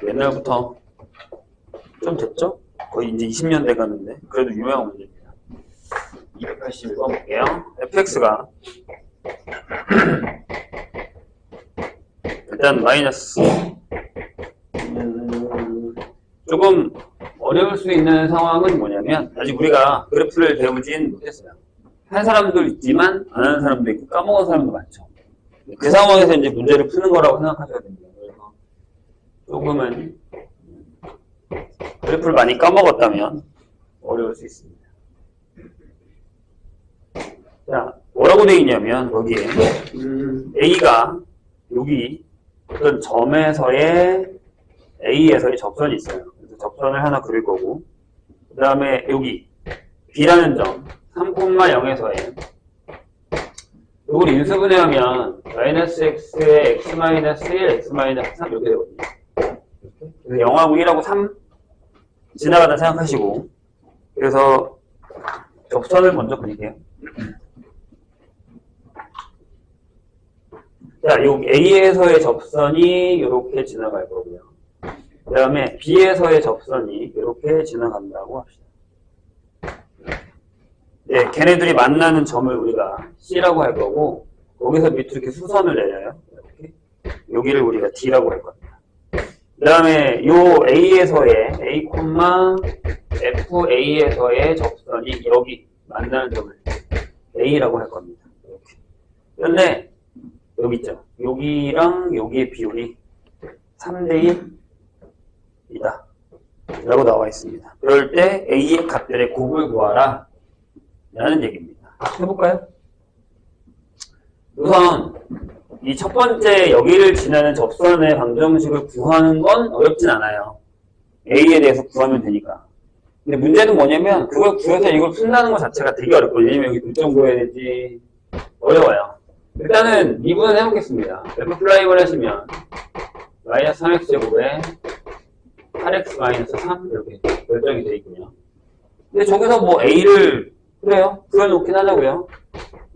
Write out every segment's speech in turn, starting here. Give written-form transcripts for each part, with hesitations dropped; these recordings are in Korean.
옛날부터 좀 됐죠? 거의 이제 20년 돼 가는데 그래도 유명한 문제입니다. 281번 볼게요. fx가 일단 마이너스 조금 어려울 수 있는 상황은 뭐냐면 아직 우리가 그래프를 배우진 못했어요. 한 사람도 있지만 안 하는 사람도 있고 까먹은 사람도 많죠. 그 상황에서 이제 문제를 푸는 거라고 생각하셔야 됩니다. 그래서 조금은 그래프를 많이 까먹었다면 어려울 수 있습니다. 자, 뭐라고 되어 있냐면 거기에 A가 여기 어떤 점에서의 A에서의 접선이 있어요. 그래서 접선을 하나 그릴 거고 그 다음에 여기 B라는 점 3,0에서의 이걸 인수분해하면 마이너스 x에 x 마이너스 1, x 마이너스 3 이렇게 되거든요. 그래서 0하고 1하고 3 지나가다 생각하시고 그래서 접선을 먼저 그릴게요. 자, 요 A에서의 접선이 이렇게 지나갈 거고요. 그 다음에 B에서의 접선이 이렇게 지나간다고 합시다. 네, 걔네들이 만나는 점을 우리가 C라고 할 거고 거기서 밑으로 이렇게 수선을 내려요. 이렇게. 여기를 우리가 D라고 할 겁니다. 그 다음에 요 A에서의 A, FA에서의 접선이 여기 만나는 점을 A라고 할 겁니다. 이렇게. 그런데 여기 있죠. 여기랑 여기의 비율이 3대 1이다. 라고 나와 있습니다. 그럴 때 A의 값들의 곱을 구하라. 라는 얘기입니다. 해볼까요? 우선 이 첫 번째 여기를 지나는 접선의 방정식을 구하는 건 어렵진 않아요. A에 대해서 구하면 되니까. 근데 문제는 뭐냐면 그걸 구해서 이걸 푼다는 것 자체가 되게 어렵거든요. 왜냐면 여기 몇 점 구해야 되지 어려워요. 일단은 미분을 해보겠습니다. f 플라임을 하시면 마이너스 3x제곱에 8x 마이너스 3 이렇게 결정이 되어 있군요. 근데 저기서 뭐 A를 그래요. 구해놓긴 하자고요.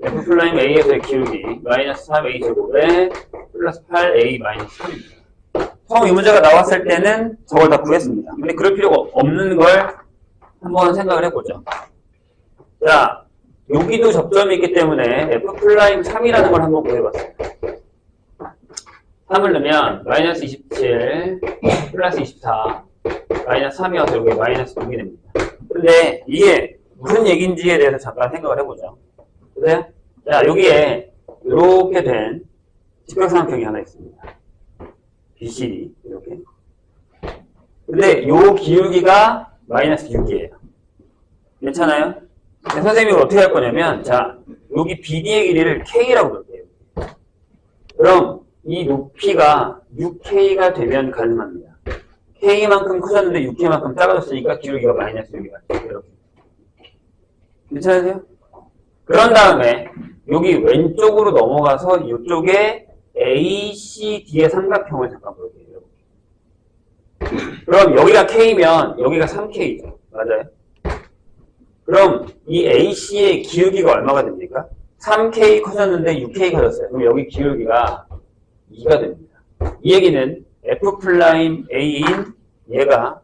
f 플라임 A에서의 기울기 마이너스 3a제곱에 플러스 8a 마이너스 3입니다. 처음 이 문제가 나왔을 때는 저걸 다 구했습니다. 근데 그럴 필요가 없는 걸 한번 생각을 해보죠. 자, 여기도 접점이 있기 때문에 f 플라임 3이라는 걸 한번 구해봤어요. 3을 넣으면 마이너스 27 플러스 24 마이너스 3이어서 여기 마이너스 6이 됩니다. 근데 이게 무슨 얘기인지에 대해서 잠깐 생각을 해보죠. 그래요? 자, 여기에 이렇게 된 직각삼각형이 하나 있습니다. BCD 이렇게. 근데 요 기울기가 마이너스 6이에요. 괜찮아요? 선생님이 어떻게 할 거냐면 자, 여기 BD의 길이를 K라고 볼게요. 그럼 이 높이가 6K가 되면 가능합니다. K만큼 커졌는데 6K만큼 작아졌으니까 기울기가 마이너스 6이 같아요. 이렇게. 괜찮으세요? 그런 다음에 여기 왼쪽으로 넘어가서 이쪽에 ACD의 삼각형을 잠깐 볼게요. 그럼 여기가 K면 여기가 3K죠. 맞아요? 그럼 이 AC의 기울기가 얼마가 됩니까? 3K 커졌는데 6K 커졌어요. 그럼 여기 기울기가 2가 됩니다. 이 얘기는 F 플라임 A인 얘가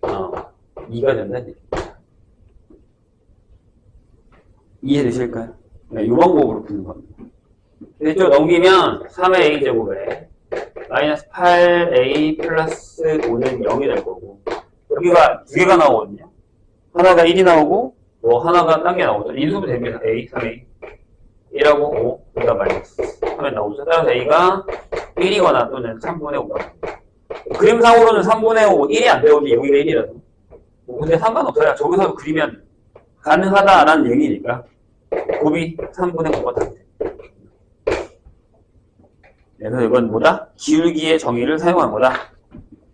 2가 된다는 얘기입니다. 이해되실까요? 네, 이 방법으로 푸는 겁니다. 이쪽 넘기면 3의 a제곱에 마이너스 8a 플러스 5는 0이 될 거고 여기가 두 개가 나오거든요. 하나가 1이 나오고 뭐 하나가 딴 게 나오죠. 인수분 됩니다. a, 3a 1하고 5, 그러다 마이너스 하면 나오죠. 따라서 a가 1이거나 또는 3분의 5가 나옵니다. 그림상으로는 3분의 5, 1이 안 되거든요. 여기가 1이라서. 근데 상관없어요. 저기서 그리면 가능하다라는 얘기니까 곱이 3분의 5가 됩니다. 그래서 이건 뭐다? 기울기의 정의를 사용한 거다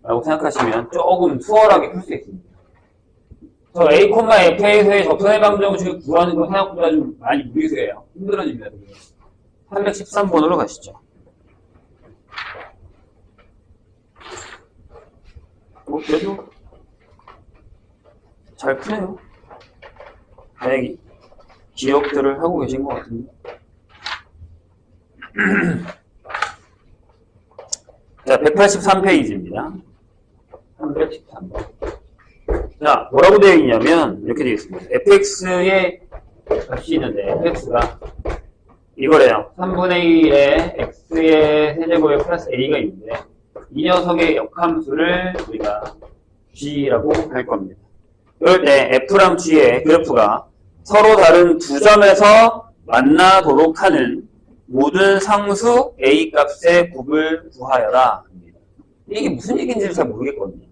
라고 생각하시면 조금 수월하게 풀 수 있습니다. 저 A, F에서의 접선의 방정식을 구하는 건 생각보다 좀 많이 무리수예요. 힘들어집니다. 313번으로 가시죠. 그래도 잘 푸네요. 다행히 기억들을 하고 계신 것 같은데. 자, 183페이지입니다. 313번. 자, 뭐라고 되어 있냐면, 이렇게 되어 있습니다. fx의 값이 있는데, fx가 이거래요. 3분의 1에 x의 세제곱에 플러스 a가 있는데, 이 녀석의 역함수를 우리가 g라고 할 겁니다. 이럴 때 f랑 g의 그래프가 서로 다른 두 점에서 만나도록 하는 모든 상수 a 값의 곱을 구하여라. 이게 무슨 얘기인지를 잘 모르겠거든요.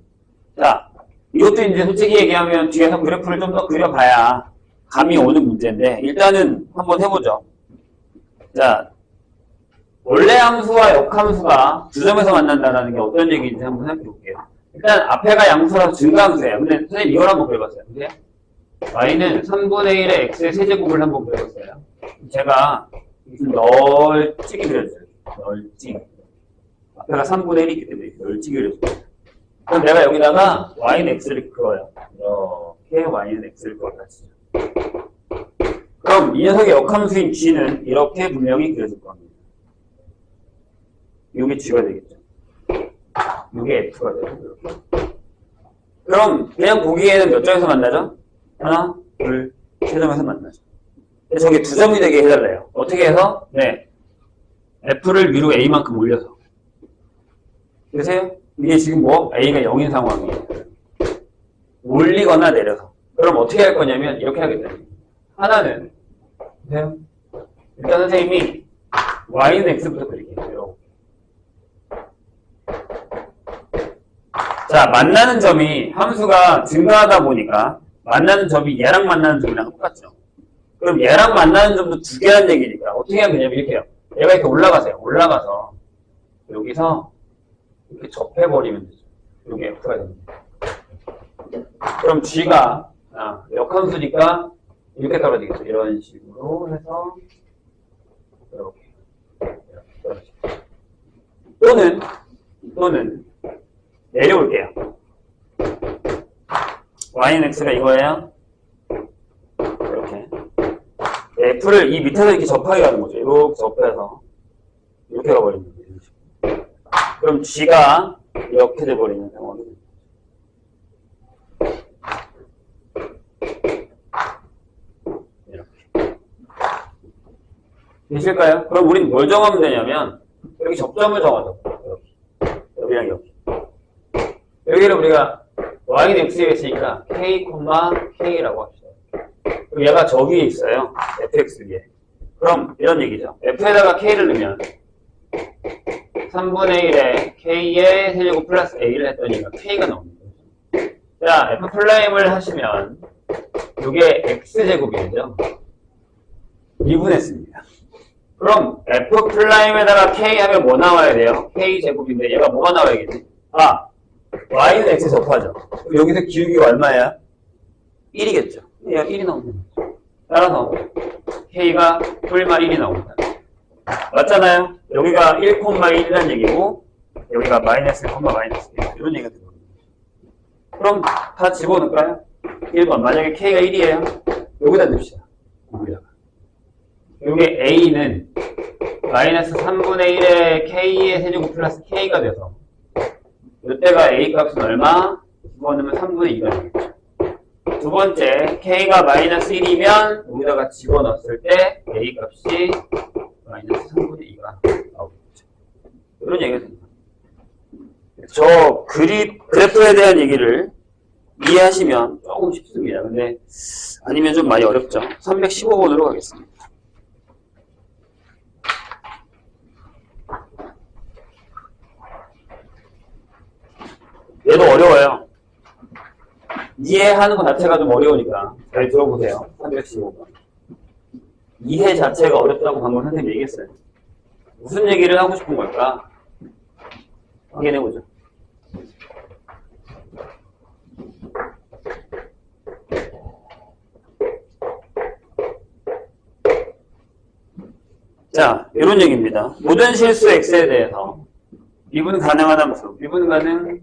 자, 이것도 이제 솔직히 얘기하면 뒤에서 그래프를 좀 더 그려봐야 감이 오는 문제인데, 일단은 한번 해보죠. 자, 원래 함수와 역함수가 두 점에서 만난다는 게 어떤 얘기인지 한번 생각해볼게요. 일단 앞에가 양수라서 증가함수예요. 근데 선생님 이걸 한번 그려봤어요. 근데 y는 3분의 1의 x의 세제곱을 한번 그려봤어요. 제가 좀 널찍이 그려줘요. 널찍이. 앞에가 3분의 1이기 때문에 널찍이 그려줘요. 그럼 내가 여기다가 y는 x를 그어요. 이렇게 y는 x를 그어다 치죠. 그럼 이 녀석의 역함수인 g는 이렇게 분명히 그려질 겁니다. 이게 g가 되겠죠. 이게 f가 되죠. 이렇게. 그럼 그냥 보기에는 몇 점에서 만나죠? 하나, 둘, 세 점에서 만나죠. 근데 저게 두 점이 되게 해달래요. 어떻게 해서? 네, f를 위로 a만큼 올려서. 보세요? 이게 지금 뭐? a가 0인 상황이에요. 올리거나 내려서. 그럼 어떻게 할 거냐면 이렇게 하겠다. 하나는 보세요. 일단 선생님이 y는 x부터 그릴게요. 자, 만나는 점이 함수가 증가하다 보니까 만나는 점이 얘랑 만나는 점이랑 똑같죠. 그럼 얘랑 만나는 점도 두 개란 얘기니까 어떻게 하면 되냐면 이렇게 해요. 얘가 이렇게 올라가세요. 올라가서 여기서 이렇게 접해버리면 되죠. 여기 f가 됩니다. 그럼 g가 역함수니까 이렇게 떨어지겠죠. 이런 식으로 해서 이렇게 떨어지죠. 또는 내려올게요. y는 x가 이거예요. 이렇게 f를 이 밑에서 이렇게 접하게 가는 거죠. 이렇게 접해서 이렇게 가버리는 거예요. 그럼 g가 이렇게 돼버리는 상황이 됩니다. 이렇게 되실까요? 그럼 우린 뭘 정하면 되냐면 여기 접점을 정하죠. 여기랑 여기. 여기를 우리가 y는 x에 있으니까 k, k라고 합시다. 그럼 얘가 저 위에 있어요. fx 위에. 그럼 이런 얘기죠. f에다가 k를 넣으면 3분의 1에 k의 세제곱 플러스 a를 했더니 k가 나옵니다. 자, f'을 하시면 이게 x제곱이 되죠. 2분했습니다. 그럼 f'에다가 k 하면 뭐 나와야 돼요? k제곱인데 얘가 뭐가 나와야겠지? y는 x에 접하죠. 그럼 여기서 기울기가 얼마야? 1이겠죠. 얘가 1이 나옵니다. 따라서 k가 뿔마 1이 나옵니다. 맞잖아요? 여기가 1,1이라는 얘기고 여기가 마이너스 1, 마이너스 1 이런 얘기가 되거든요. 그럼 다 집어넣을까요? 1번 만약에 k가 1이에요. 여기다 넣읍시다. 여기다가. 여기 a는 마이너스 3분의 1의 k의 세제곱 플러스 k가 돼서 이때가 a 값은 얼마? 집어넣으면 3분의 2가 되겠죠. 두 번째, k가 마이너스 1이면 여기다가 집어넣었을 때 a 값이 마이너스 3분의 2가 나오겠죠. 이런 얘기가 됩니다. 저 그래프에 대한 얘기를 이해하시면 조금 쉽습니다. 근데 아니면 좀 많이 어렵죠. 315번으로 가겠습니다. 얘도 어려워요. 이해하는 것 자체가 좀 어려우니까 잘 들어보세요. 315번. 이해 자체가 어렵다고 방금 선생님이 얘기했어요. 무슨 얘기를 하고 싶은 걸까? 확인해보죠. 자, 이런 얘기입니다. 모든 실수 x에 대해서 미분 가능한 함수, 미분 가능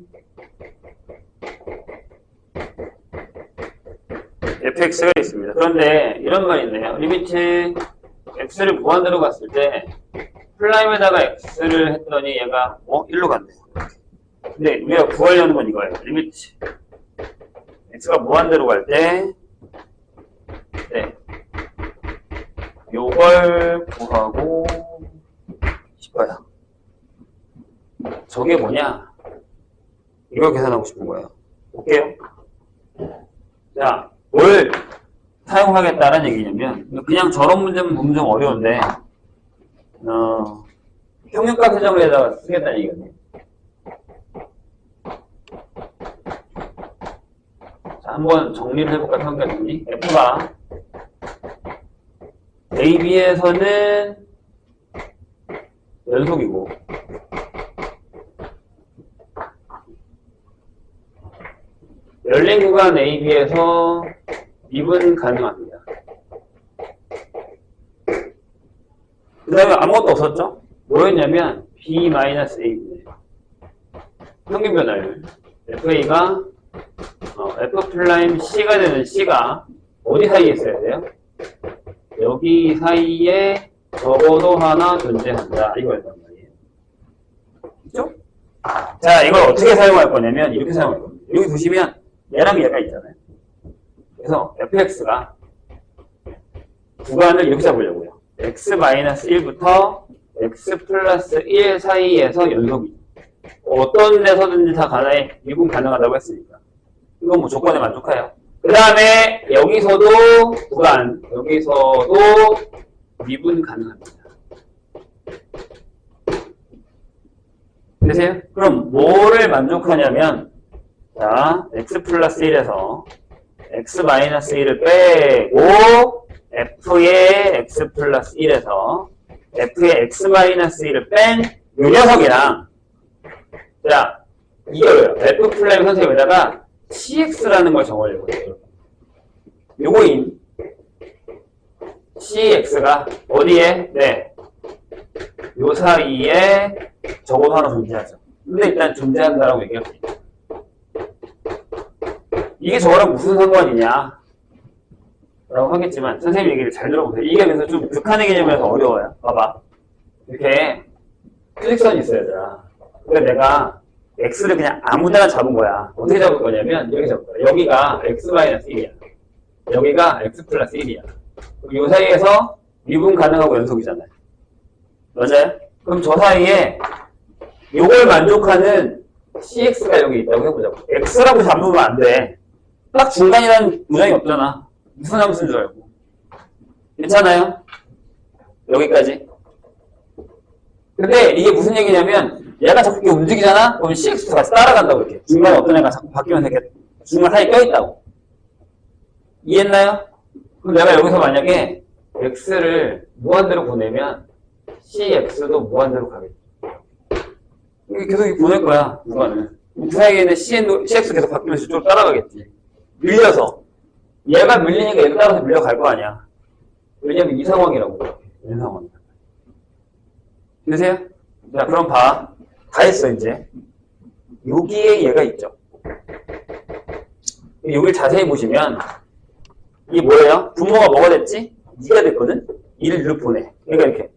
fx가 있습니다. 그런데 이런 말이 있네요. 리미트 x를 무한대로 갔을 때 플라임에다가 x를 했더니 얘가 1로 간대요. 근데 우리가 구하려는 건 이거예요. 리미트 x가 무한대로 갈 때, 네, 요걸 구하고 싶어요. 저게 뭐냐? 이걸 계산하고 싶은 거예요. 볼게요. 자, 뭘 사용하겠다는 얘기냐면, 그냥 저런 문제는 보면 좀 어려운데, 평균값 세정을 해다가 쓰겠다는 얘기거든요. 자, 한번 정리를 해볼까, 평균값 정리. F가 AB에서는 연속이고, 열린 구간 AB에서 미분 가능합니다. 그 다음에 아무것도 없었죠? 뭐였냐면 B-AB네요. 평균 변화율 FA가 F'C가 되는 C가 어디 사이에 있어야 돼요? 여기 사이에 적어도 하나 존재한다. 이거였단 말이에요. 그죠? 자, 이걸 어떻게 사용할 거냐면 이렇게 사용할 겁니다. 여기 보시면 얘랑 얘가 있잖아요. 그래서 fx가 구간을 이렇게 잡으려고요. x-1부터 x 플러스 1 사이에서 연속이. 어떤 데서든지 다 간에 미분 가능하다고 했으니까. 이건 뭐 조건에 만족해요. 그 다음에 여기서도 구간, 여기서도 미분 가능합니다. 되세요? 그럼 뭐를 만족하냐면, 자, x 플러스 1에서 x-1을 빼고 f의 x 플러스 1에서 f의 x-1을 뺀 요 녀석이랑, 자, 이거요. f 플레임 선생님에다가 cx라는 걸 정하려고 해요. 요거인 cx가 어디에? 네, 요 사이에 적어도 하나 존재하죠. 근데 일단 존재한다라고 얘기합니다. 이게 저거랑 무슨 상관이냐 라고 하겠지만 선생님 얘기를 잘 들어보세요. 이게 그래서 좀 극한의 개념이라서 어려워요. 봐봐, 이렇게 수직선이 있어야 되나. 그러니까 내가 x를 그냥 아무데나 잡은 거야. 어떻게 잡을 거냐면 이렇게 잡을 거야. 여기가 x-1이야. 여기가 x 플러스 1이야. 이 사이에서 미분 가능하고 연속이잖아요. 맞아요? 그럼 저 사이에 이걸 만족하는 cx가 여기 있다고 해보자고. x라고 잡으면 안 돼. 딱 중간이라는 문장이 없잖아. 무슨 함수인 줄 알고. 괜찮아요? 여기까지. 근데 이게 무슨 얘기냐면 얘가 자꾸 이렇게 움직이잖아? 그럼 cx도 같이 따라간다고 이렇게. 중간에 어떤 애가 자꾸 바뀌면서 이렇게 중간 사이에 껴있다고. 이해했나요? 그럼 내가 여기서 만약에 x를 무한대로 보내면 cx도 무한대로 가겠지. 이게 계속 보낼 거야, 구간을. 그 사이에는 cx 계속 바뀌면서 이쪽으로 따라가겠지. 밀려서. 얘가 밀리니까 얘도 따라서 밀려갈 거 아니야. 왜냐면 이 상황이라고. 이 상황이야. 되세요? 자, 그럼 봐. 다 했어, 이제. 여기에 얘가 있죠. 여기를 자세히 보시면, 이게 뭐예요? 분모가 뭐가 됐지? 2가 됐거든? 2를 이렇게 보내. 그러니까 이렇게.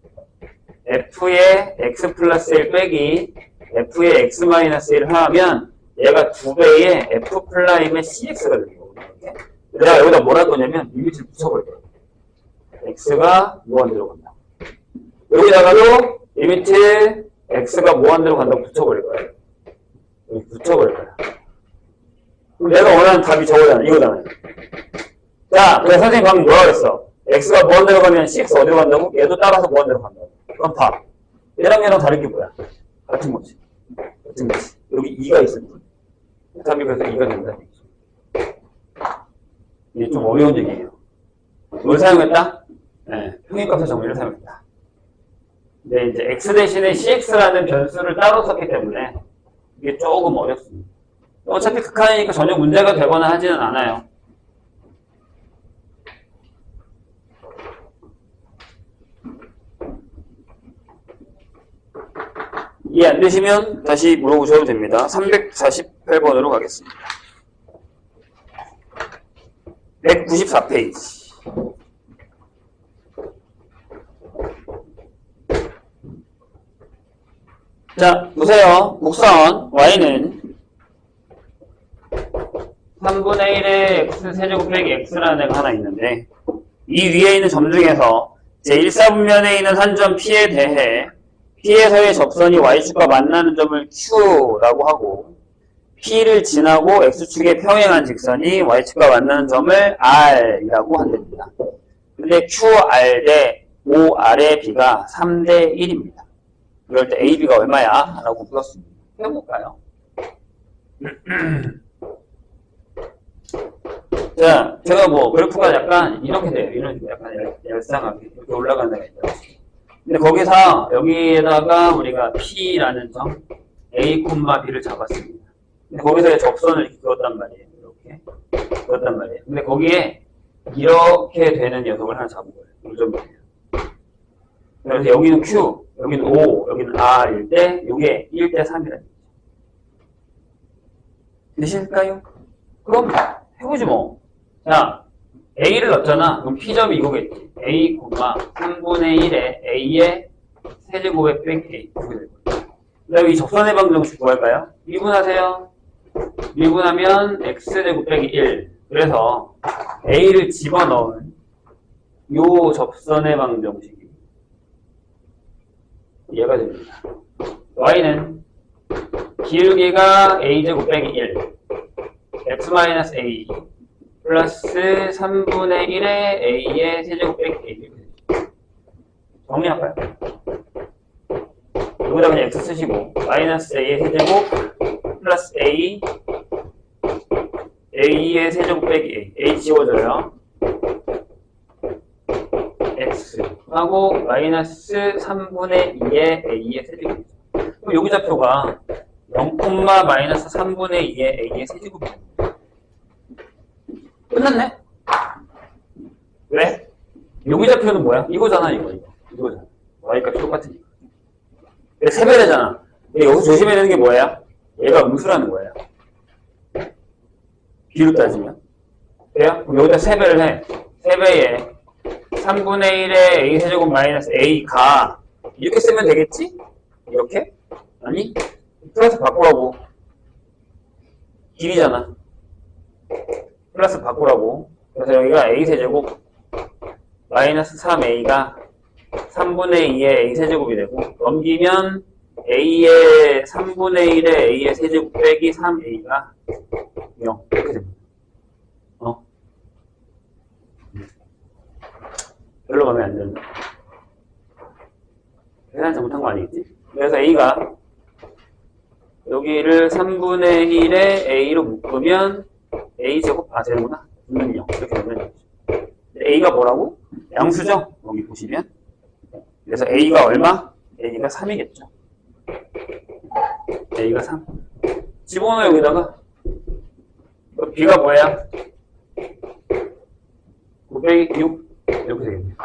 f의 x 플러스 1 빼기 f의 x-1을 하면 얘가 2배의 f 플라임의 cx가 되는 거거든요. 내가 여기다 뭘 할 거냐면 리미트를 붙여버릴 거예요. x가 무한대로 간다. 여기다가도 리미트 x가 무한대로 간다고 붙여버릴 거예요. 여기 붙여버릴 거야. 그럼 내가 원하는 답이 저거잖아. 이거잖아요. 자, 그래서 선생님 방금 뭐라 그랬어? x가 무한대로 가면 cx 어디로 간다고? 얘도 따라서 무한대로 간다고. 그럼 봐. 얘랑 다른 게 뭐야? 같은 거지. 같은 거지. 여기 2가 있을 뿐. 답이 그래서 2가 된다는 얘기죠. 이게 좀 어려운 얘기예요. 뭘 사용했다? 네, 평균값의 정리를 사용했다. 근데 이제 x 대신에 cx라는 변수를 따로 썼기 때문에 이게 조금 어렵습니다. 어차피 극한이니까 전혀 문제가 되거나 하지는 않아요. 이해 안 되시면 다시 물어보셔도 됩니다. 348번으로 가겠습니다. 194페이지. 자, 보세요. 곡선 y는 3분의 1의 x 세제곱 빼기 x라는 애가 하나 있는데 이 위에 있는 점 중에서 제1사분면에 있는 한 점 P에 대해 P에서의 접선이 Y축과 만나는 점을 Q라고 하고 P를 지나고 X축에 평행한 직선이 Y축과 만나는 점을 R이라고 한답니다. 근데 QR 대 OR의 B가 3대 1입니다. 그럴 때 AB가 얼마야? 라고 물었습니다. 해볼까요? 자, 제가 뭐 그래프가 약간 이렇게 돼요. 이런 식으로 약간 얄쌍하게 이렇게 올라가는 데가 있다. 근데 거기서 여기에다가 우리가 P라는 점 A, B를 잡았습니다. 근데 거기서 접선을 이렇게 그었단 말이에요. 이렇게 그었단 말이에요. 근데 거기에 이렇게 되는 녀석을 하나 잡은 거예요. 이 점이에요. 그래서 여기는 Q, 여기는 O, 여기는 R일 때 이게 1대 3이라는 거죠. 되실까요? 그럼 해보지 뭐. 자, A를 넣었잖아. 그럼 P점이 이거겠지. A, 3분의 1의 A의 세제곱에 빼기 A. 이렇게 될 거예요. 그 다음에 이 접선의 방정식 구할까요? 미분하세요. 미분하면 X제곱 빼기 1. 그래서 A를 집어넣은 요 접선의 방정식이 얘가 됩니다. Y는 기울기가 A제곱 빼기 1. X-A 플러스 3분의 1의 A의 세제곱 빼기 A. 정리할까요? 여기다 그냥 X 쓰시고 마이너스 A의 세제곱 플러스 A A의 세제곱 빼기 A. A 지워져요. X 하고 마이너스 3분의 2의 A의 세제곱이죠. 그럼 여기 좌표가 0, 마이너스 3분의 2의 A의 세제곱이죠. 끝났네? 왜? 여기 좌표는 뭐야? 이거잖아, 이거잖아. Y값이 똑같으니까. 근데 세배되잖아. 근데 여기서 조심해야 되는 게 뭐야? 얘가 음수라는 거예요. 비로 따지면. 그래요? 그럼 여기다 세배를 해. 세배에 3분의 1의 A 세제곱 마이너스 A가 이렇게 쓰면 되겠지? 이렇게? 아니? 플러스 바꾸라고. 길이잖아. 플러스 바꾸라고. 그래서 여기가 A 세제곱 마이너스 3A가 3분의 2의 A 세제곱이 되고 넘기면 A의 3분의 1의 A의 세제곱 빼기 3A가 0 이렇게 됩니다. 별로 마음에 안 드는데 계산 잘못한 거 아니겠지? 그래서 A가 여기를 3분의 1의 A로 묶으면 A제곱 되는구나. 분명히 0 이렇게 되면 되죠. A가 뭐라고? 양수죠? 여기 보시면. 그래서 A가 얼마? A가 3이겠죠. A가 3. 집어넣어 여기다가. B가 뭐야? 9 빼기 6 이렇게 되겠네요.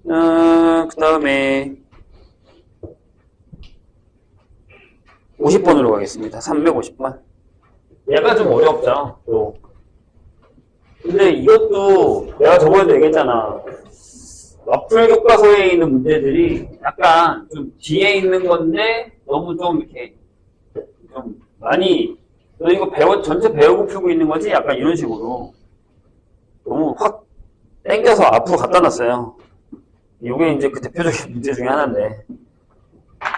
그 다음에 50번으로 가겠습니다. 350번. 얘가 좀 어렵죠. 또. 근데 이것도 내가 저번에도 얘기했잖아. 와플 교과서에 있는 문제들이 약간 좀 뒤에 있는 건데 너무 좀 이렇게 좀 많이 너 이거 전체 배우고 풀고 있는 거지? 약간 이런 식으로 너무 확 땡겨서 앞으로 갖다 놨어요. 이게 이제 그 대표적인 문제 중에 하나인데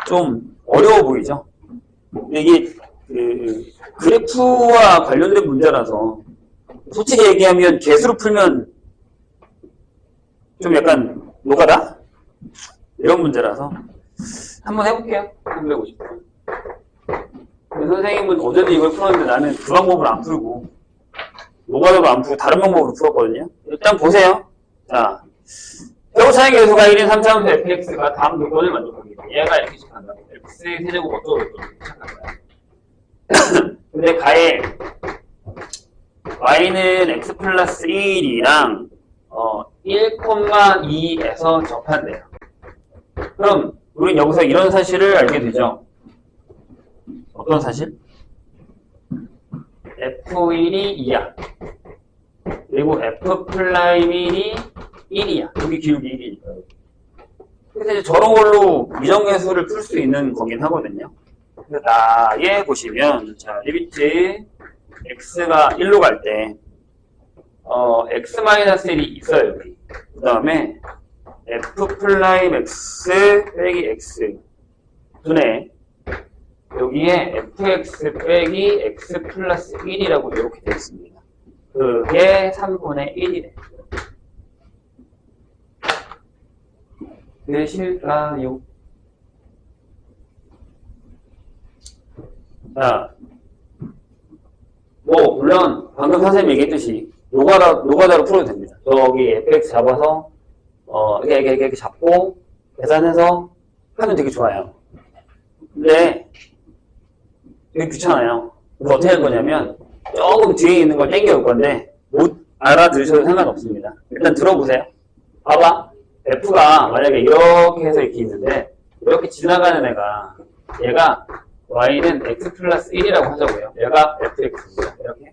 좀 어려워 보이죠? 근데 이게 그래프와 관련된 문제라서 솔직히 얘기하면 개수로 풀면 좀 약간 노가다? 이런 문제라서 한번 해볼게요. 350번. 선생님은 어제도 이걸 풀었는데 나는 그 방법을 안 풀고 노가다도 안 풀고 다른 방법으로 풀었거든요. 일단 보세요. 자, 뼈차의 개수가 1인 3차원수 fx가 다음 조건을 만족합니다. 얘가 이렇게 시작한다고. x의 세제곱 어쩌고 시작한 거야. 근데 가에 y는 x 플러스 1이랑 1,2에서 접한대요. 그럼 우린 여기서 이런 사실을 알게 되죠. 어떤 사실? F1이 2야. 그리고 F'1이 1이야. 여기 기울기 1이니까. 그래서 이제 저런 걸로 미정계수를 풀 수 있는 거긴 하거든요. 그래서 나에 보시면, 자, 리미트 x가 1로 갈 때, x-1이 있어요, 여기. 그 다음에, f 플라임 x 빼기 x. 분의, 여기에 fx 빼기 x 플러스 1이라고 이렇게 되어 있습니다. 그게 3분의 1이래. 되실까요? 자, 뭐, 물론, 방금 선생님이 얘기했듯이, 노가다로 풀어도 됩니다. 저기 fx 잡아서, 이렇게 잡고, 계산해서 하면 되게 좋아요. 근데, 되게 귀찮아요. 그래서 어떻게 할 거냐면, 조금 뒤에 있는 걸 땡겨올 건데, 못 알아들으셔도 상관없습니다. 일단 들어보세요. 봐봐. f가 만약에 이렇게 해서 이렇게 있는데, 이렇게 지나가는 애가, 얘가, y는 x 플러스 1이라고 하자고요. 얘가 fx입니다. 이렇게.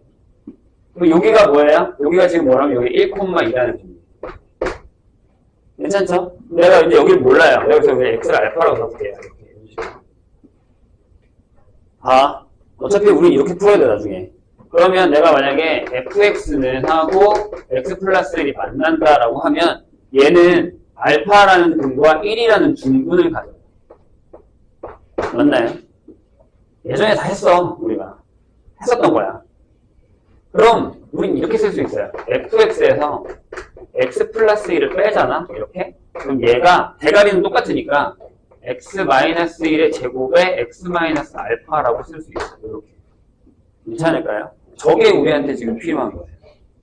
그럼 여기가 뭐예요? 여기가 지금 뭐라면 여기 1,2라는 겁니다. 괜찮죠? 내가 이제 여기를 몰라요. 여기서 그냥 x를 알파라고 써볼게요. 이렇게. 어차피 우리 이렇게 풀어야 돼, 나중에. 그러면 내가 만약에 fx는 하고 x 플러스 1이 만난다라고 하면 얘는 알파라는 근과 1이라는 중분을 가져요. 맞나요? 예전에 다 했어, 우리가. 했었던 거야. 그럼 우린 이렇게 쓸 수 있어요. fx에서 x 플러스 1을 빼잖아, 이렇게. 그럼 얘가 대가리는 똑같으니까 x-1의 제곱에 x-알파라고 쓸 수 있어요. 이렇게. 괜찮을까요? 저게 우리한테 지금 필요한 거예요.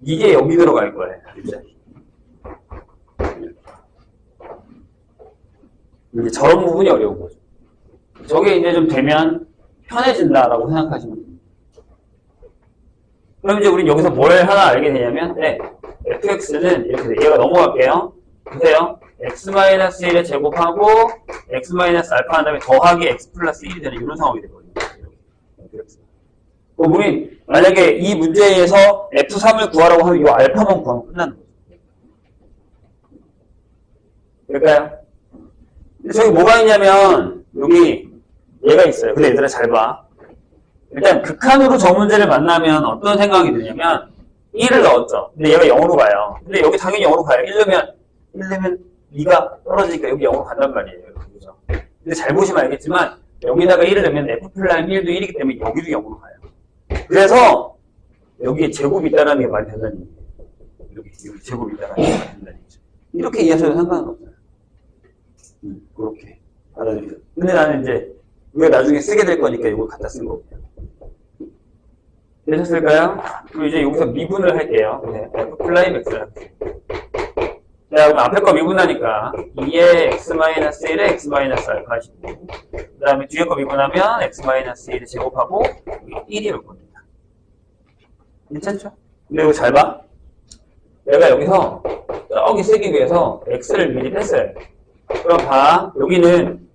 이게 여기 들어갈 거예요. 이제 저런 부분이 어려운 거죠. 저게 이제 좀 되면 편해진다라고 생각하시면 됩니다. 그럼 이제 우린 여기서 뭘 하나 알게 되냐면, fx는 이렇게 돼. 얘가 넘어갈게요. 보세요. x-1의 제곱하고 x-알파 한 다음에 더하기 x 플러스 1이 되는 이런 상황이 되거든요. 그럼 우린 만약에 이 문제에서 f3을 구하라고 하면 이 알파만 구하면 끝나는 거죠. 될까요? 저기 뭐가 있냐면 여기 얘가 있어요. 근데 얘들아 잘 봐. 일단 극한으로 저 문제를 만나면 어떤 생각이 드냐면 1을 넣었죠. 근데 얘가 0으로 가요. 근데 여기 당연히 0으로 가요. 1 넣으면 2가 떨어지니까 여기 0으로 간단 말이에요. 그죠? 근데 잘 보시면 알겠지만 여기다가 1을 넣으면 F+1도 1이기 때문에 여기도 0으로 가요. 그래서 여기에 제곱이 있다는 게 말이 된다는 얘기예요. 여기 제곱이 있다는 게 말이 된다는 얘기죠. 이렇게 이해하셔도 상관은 없어요. 그렇게 받아들이죠. 근데 나는 이제 이거 나중에 쓰게 될 거니까 이거 갖다 쓴 거고요. 되셨을까요? 그럼 이제 여기서 미분을 할게요. F+X를 할게요. 자, 그럼 앞에 거 미분하니까 2의 x-1에 x-알파 하시고 그 다음에 뒤에 거 미분하면 x-1을 제곱하고 1이 올 겁니다. 괜찮죠? 근데 이거 잘 봐. 내가 여기서 저기 쓰기 위해서 x를 미리 뺐어요. 그럼 봐. 여기는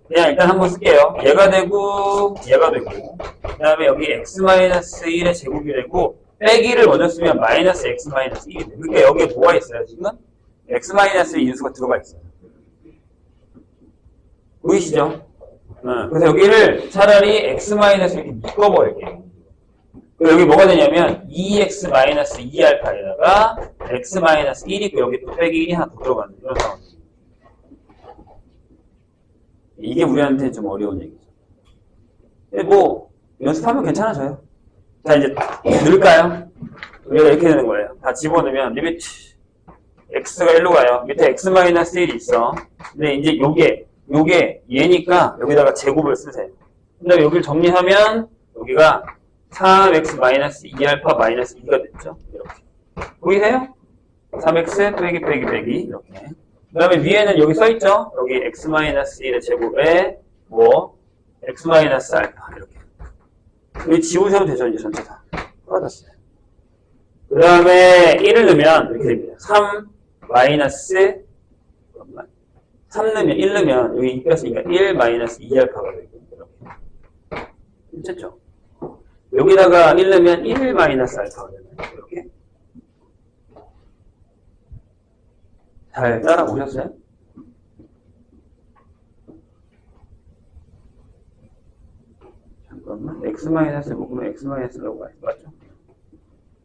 그냥 일단 한번 쓸게요. 얘가 되고 그 다음에 여기 x-1의 제곱이 되고 빼기를 먼저 쓰면 마이너스 x-1이 돼요. 그러니까 여기에 뭐가 있어요 지금? x-의 인수가 들어가 있어요. 보이시죠? 그래서 여기를 차라리 x-를 이렇게 묶어버릴게요. 여기 뭐가 되냐면 2x-2알파에다가 x-1이 있고 여기 또 빼기 1이 하나 더 들어가는 이런 상황. 이게 우리한테 좀 어려운 얘기죠. 근데 뭐 연습하면 괜찮아져요. 자 이제 넣을까요? 우리가 이렇게 되는 거예요. 다 집어넣으면 리미트 x가 1로 가요. 밑에 x-1이 있어. 근데 이제 요게 얘니까 여기다가 제곱을 쓰세요. 그 다음에 여기를 정리하면 여기가 3x-2알파 마이너스 2가 됐죠. 이렇게. 보이세요? 3x 빼기 이렇게. 그 다음에 위에는 여기 써있죠? 여기 x-1의 제곱에 뭐 x-알파 이렇게. 여기 지우셔도 되죠. 이제 전체 다. 떨어졌어요. 그 다음에 1을 넣으면 이렇게 됩니다. 3 넣으면 1 넣으면 여기 입혔으니까 1 마이너스 2알파가 되고 이렇게. 괜찮죠? 여기다가 1 넣으면 1 마이너스 알파가 되나요? 이렇게. 잘 따라오셨어요? 잠깐만. x-를 묶으면 x-라고 맞죠?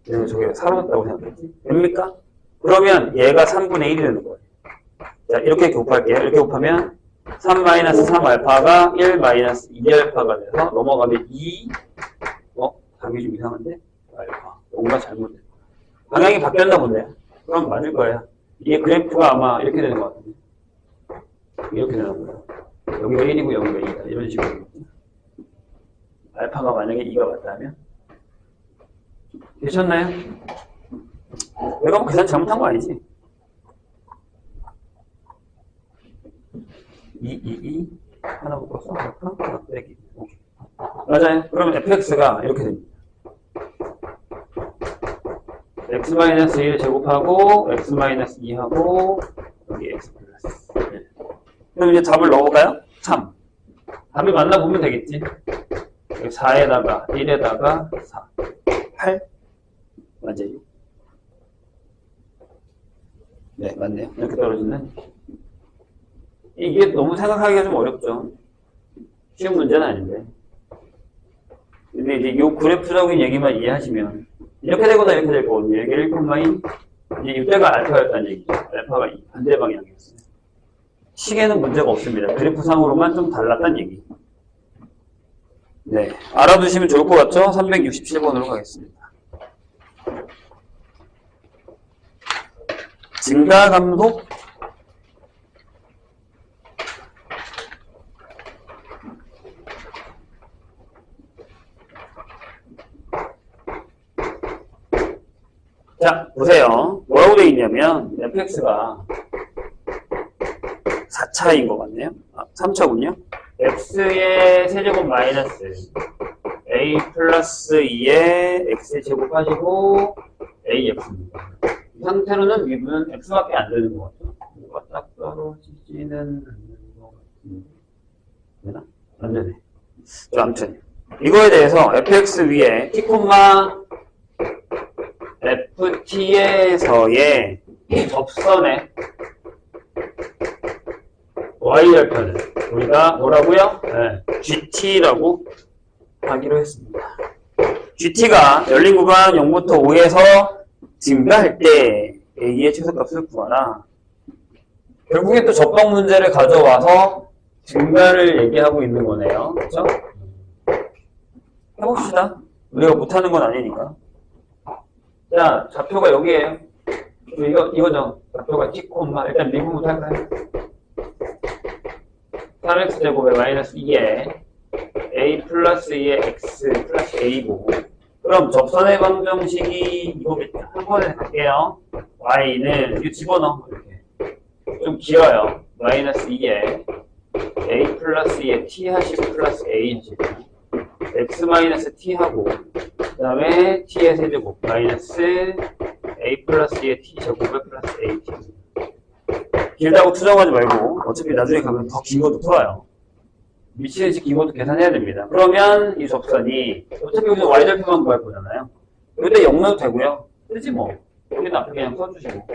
그래서 저게 사라졌다고 생각했지? 됩니까? 그러면 얘가 3분의 1이 되는 거예요. 자, 이렇게 곱할게요. 이렇게 곱하면 3-3알파가 1-2알파가 돼서 넘어가면 2, 답이 좀 이상한데? 알파. 뭔가 잘못됐다. 방향이 바뀌었나 본데요. 그럼 맞을 거예요. 이게 그래프가 아마 이렇게 되는 것 같은데. 이렇게 되는 거예요. 여기가 1이고 여기가 2다. 이런 식으로. 알파가 만약에 2가 맞다면? 되셨나요? 내가 뭐 계산 잘못한 거 아니지? 2 하나 묶어서 하나 빼기. 오케이. 맞아요. 그러면 fx가 이렇게 됩니다. x-1 제곱하고 x-2하고 여기 x 플러스. 네. 그럼 이제 답을 넣어볼까요? 참. 답이 맞나 보면 되겠지. 4에다가 1에다가 4. 8. 맞아요. 네, 맞네요. 이렇게 떨어지는. 이게 너무 생각하기가 좀 어렵죠. 쉬운 문제는 아닌데. 근데 이제 요 그래프적인 얘기만 이해하시면 이렇게 되거나 이렇게 될 거거든요. 여기 1,2 이제 이때가 알파였다는 얘기죠. 알파가 반대 방향이었어요. 시계는 문제가 없습니다. 그래프상으로만 좀 달랐다는 얘기. 네, 알아두시면 좋을 것 같죠? 367번으로 가겠습니다. 증가감속 자, 보세요. 뭐라고 되어 있냐면 fx가 4차인 것 같네요. 3차군요. x의 세제곱 마이너스 a 플러스 2의 x 제곱하시고 ax입니다. 이 상태로는 미분은 x밖에 안 되는 것 같죠. 뭐가 딱 떨어지지는 않는 것 같은데. 되나? 안 되네. 아무튼 이거에 대해서 fx 위에 t, ft에서의 접선의 y절편을 우리가 뭐라고요? 네, gt라고 하기로 했습니다. gt가 열린 구간 0부터 5에서 증가할 때 a의 최소값을 구하라. 결국엔 또 접방 문제를 가져와서 증가를 얘기하고 있는 거네요. 그렇죠? 해봅시다. 우리가 못하는 건 아니니까. 자, 좌표가 여기에요. 이거죠. 좌표가 t, 일단 미분부터 할까요? 3x제곱에 마이너스 2에 a 플러스 2에 x 플러스 a고, 그럼 접선의 방정식이 이거 한 번에 갈게요. y는 이거 집어넣어. 이렇게 좀 길어요. 마이너스 2에 a 플러스 2에 t 하시고 플러스 a 하시고 x 마이너스 t 하고, 그 다음에 t의 세제곱 마이너스 a 플러스 2의 t 제곱에 플러스 a t. 길다고 투정하지 말고 어차피 나중에 가면 더 긴 것도 풀어요. 미치는 식 긴 것도 계산해야 됩니다. 그러면 이 접선이 어차피 여기서 y절편만 구할 거잖아요. 여기다 0 넣어도 되고요. 쓰지 뭐. 여기다 앞에 그냥 써주시고.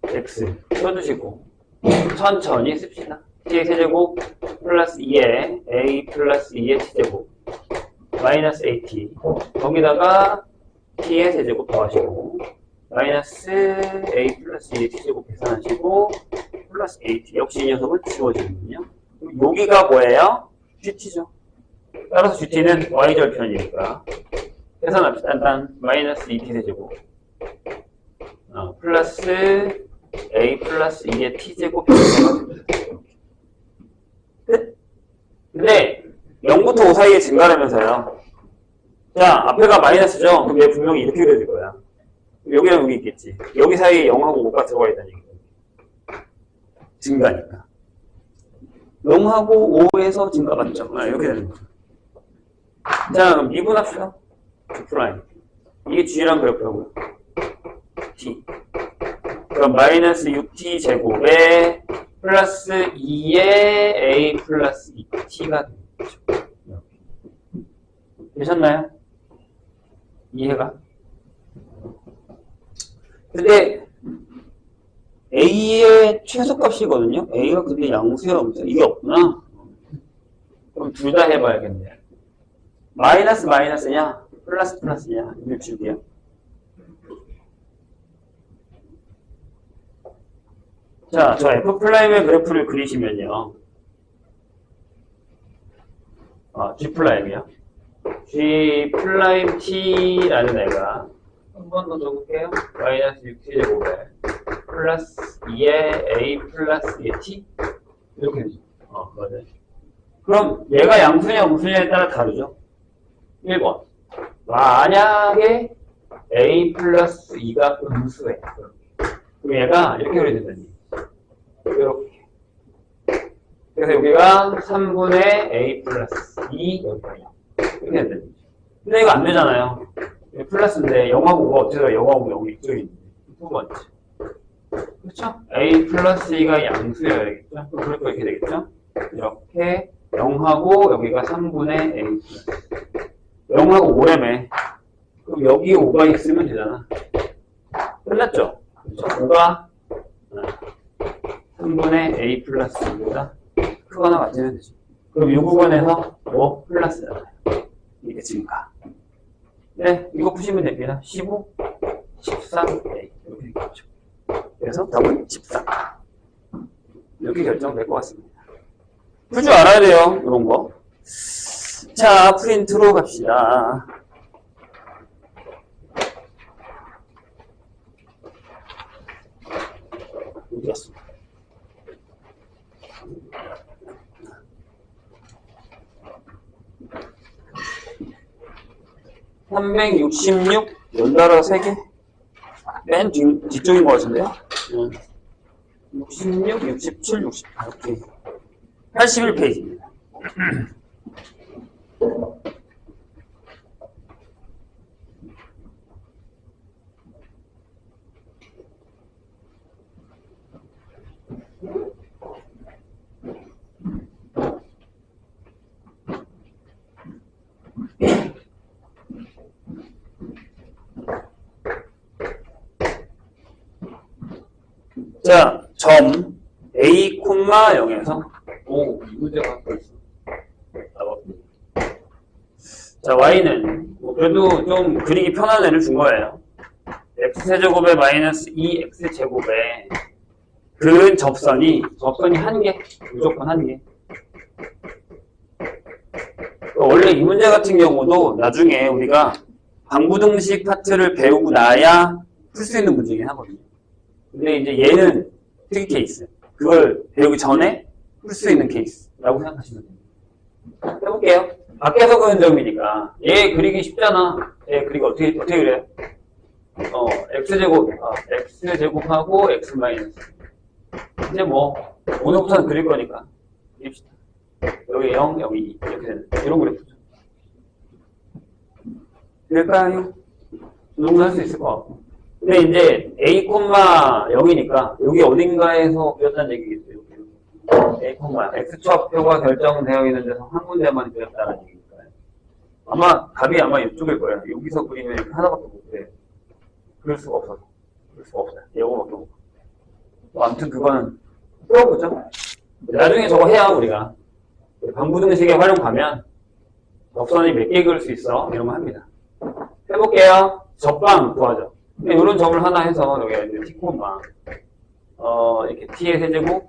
x 써주시고 천천히 씁시다. t의 세제곱 플러스 2에 a 플러스 2의 t제곱 마이너스 at, 거기다가 t의 세제곱 더하시고 마이너스 a 플러스 2의 t제곱 계산하시고 플러스 at. 역시 이 녀석은 지워지는군요. 여기가 뭐예요? gt죠. 따라서 gt는 y절편이니까 계산합시다. 일단 마이너스 2t 세제곱 플러스 a 플러스 2의 t제곱 끝? 근데 0부터 5 사이에 증가하면서요. 자, 앞에가 마이너스죠? 그럼 얘 분명히 이렇게 그려질 거야. 여기랑 여기 있겠지. 여기 사이에 0하고 5가 들어가 있다는 얘기죠. 증가니까. 0하고 5에서 증가 맞죠? 이렇게 되는 거죠. 자, 그럼 미분합시다. F'라인. 이게 G랑 그래프라고요. T. 그럼 마이너스 6T 제곱에 플러스 2의 A 플러스 2T가 되죠. 되셨나요? 이해가? 근데 A의 최소값이거든요. A가 근데 양수야, 없어요. 이게 없구나. 그럼 둘 다 해봐야겠네. 마이너스 마이너스냐, 플러스 플러스냐, 이걸 줄게요. 자, 저 F'의 그래프를 그리시면요. G'이요. G'T라는 애가 한 번 더 적을게요. 마이너스 6T제곱에 플러스 2의 A 플러스 2의 T 이렇게 되죠. 맞아요. 그럼 얘가 양수냐 무수냐에 따라 다르죠. 1번 만약에 A 플러스 2가 음수예요. 그럼 얘가 이렇게 그려진다니. 이렇게. 그래서 여기가 3분의 A 플러스 2 여기가 0 이렇게 된다니. 근데 이거 안 되잖아요. 플러스인데 0하고 5가 어떻게 돼요? 0하고 0이 이쪽에 있는데 두 번째. 그렇죠? A 플러스 2가 양수여야 되겠죠? 그러니까 이렇게 되겠죠? 이렇게 0하고 여기가 3분의 A 플러스 0하고 5래매. 그럼 여기 5가 있으면 되잖아. 끝났죠? 그렇죠? 5가 3분의 A 플러스 2보다 크거나 같으면 되죠. 그럼 이 부분에서 5 플러스잖아요. 이게 증가. 네, 이거 푸시면 됩니다. 15, 13, A 이렇게 되겠죠. 그래서 답은 14. 이렇게 결정될 것 같습니다. 풀 줄 알아야 돼요, 이런 거. 자, 프린트로 갑시다. 어디 갔어? (366) 연달아 3개? 맨 뒤쪽인 것 같은데요? 66, 67, 68 이렇게 81페이지입니다. 자, 점 A, 0에서 이 문제가 벌써 나왔습니다. 자, Y는 그래도 좀 그리기 편한 애를 준 거예요. X제곱에 마이너스 2X제곱에 그은 접선이 한 개, 무조건 한 개. 원래 이 문제 같은 경우도 나중에 우리가 방부등식 파트를 배우고 나야 풀 수 있는 문제긴 하거든요. 근데 이제 얘는 특이 케이스. 그걸 배우기 전에 풀 수 있는 케이스라고 생각하시면 됩니다. 해볼게요. 밖에서 그은 점이니까. 얘 그리기 쉽잖아. 얘 그리기 어떻게 그래요? X제곱하고 X 마이너스. 이제 뭐, 오늘부터는 그릴 거니까. 그립시다. 여기 0, 여기 2. 이렇게 되는, 이런 그래프죠. 그럴까요? 정도 할 수 있을 것 같고. 근데 이제 A, 0이니까 여기 어딘가에서 그렸다는 얘기겠죠. A, X좌표가 결정되어 있는 데서 한 군데만 그렸다는 얘기니까요. 아마 답이 이쪽일 거예요. 여기서 그리면 이렇게 하나밖에 못 그래요. 그럴 수가 없어요. 이거밖에 없고. 아무튼 그거는 풀어보죠. 나중에 저거 해야 우리가 방부등식의 활용 가면 접선이 몇 개 그릴 수 있어 이런 거 합니다. 해볼게요. 접방 구하죠. 이런 점을 하나 해서 여기 T, 이렇게 T의 세제곱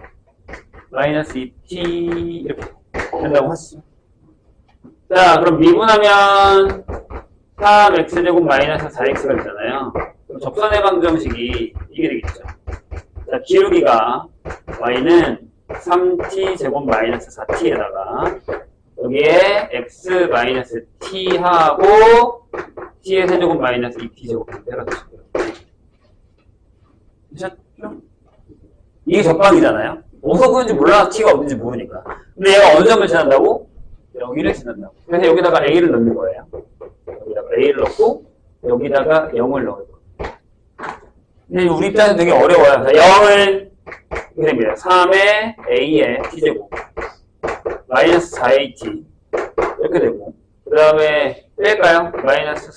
마이너스 2T 이렇게 된다고 하시죠. 자, 그럼 미분하면 3X제곱 마이너스 4X가 되잖아요. 그럼 접선의 방정식이 이게 되겠죠. 자, 기울기가 Y는 3T제곱 마이너스 4T에다가 여기에 X 마이너스 T하고 T의 세제곱 마이너스 2T제곱 때려주시고요. 되셨죠? 이게 접방이잖아요. 어디서 그런지 몰라. T가 어딘지 모르니까. 근데 얘가 어느 점을 지난다고? 여기를 지난다고. 그래서 여기다가 A를 넣는 거예요. 여기다가 A를 넣고 여기다가 0을 넣을 거예요. 근데 우리 입장에서 되게 어려워요. 0을 이렇게 됩니다. 3의 A의 T제곱 마이너스 4A T 이렇게 되고 그 다음에 뺄까요? 마이너스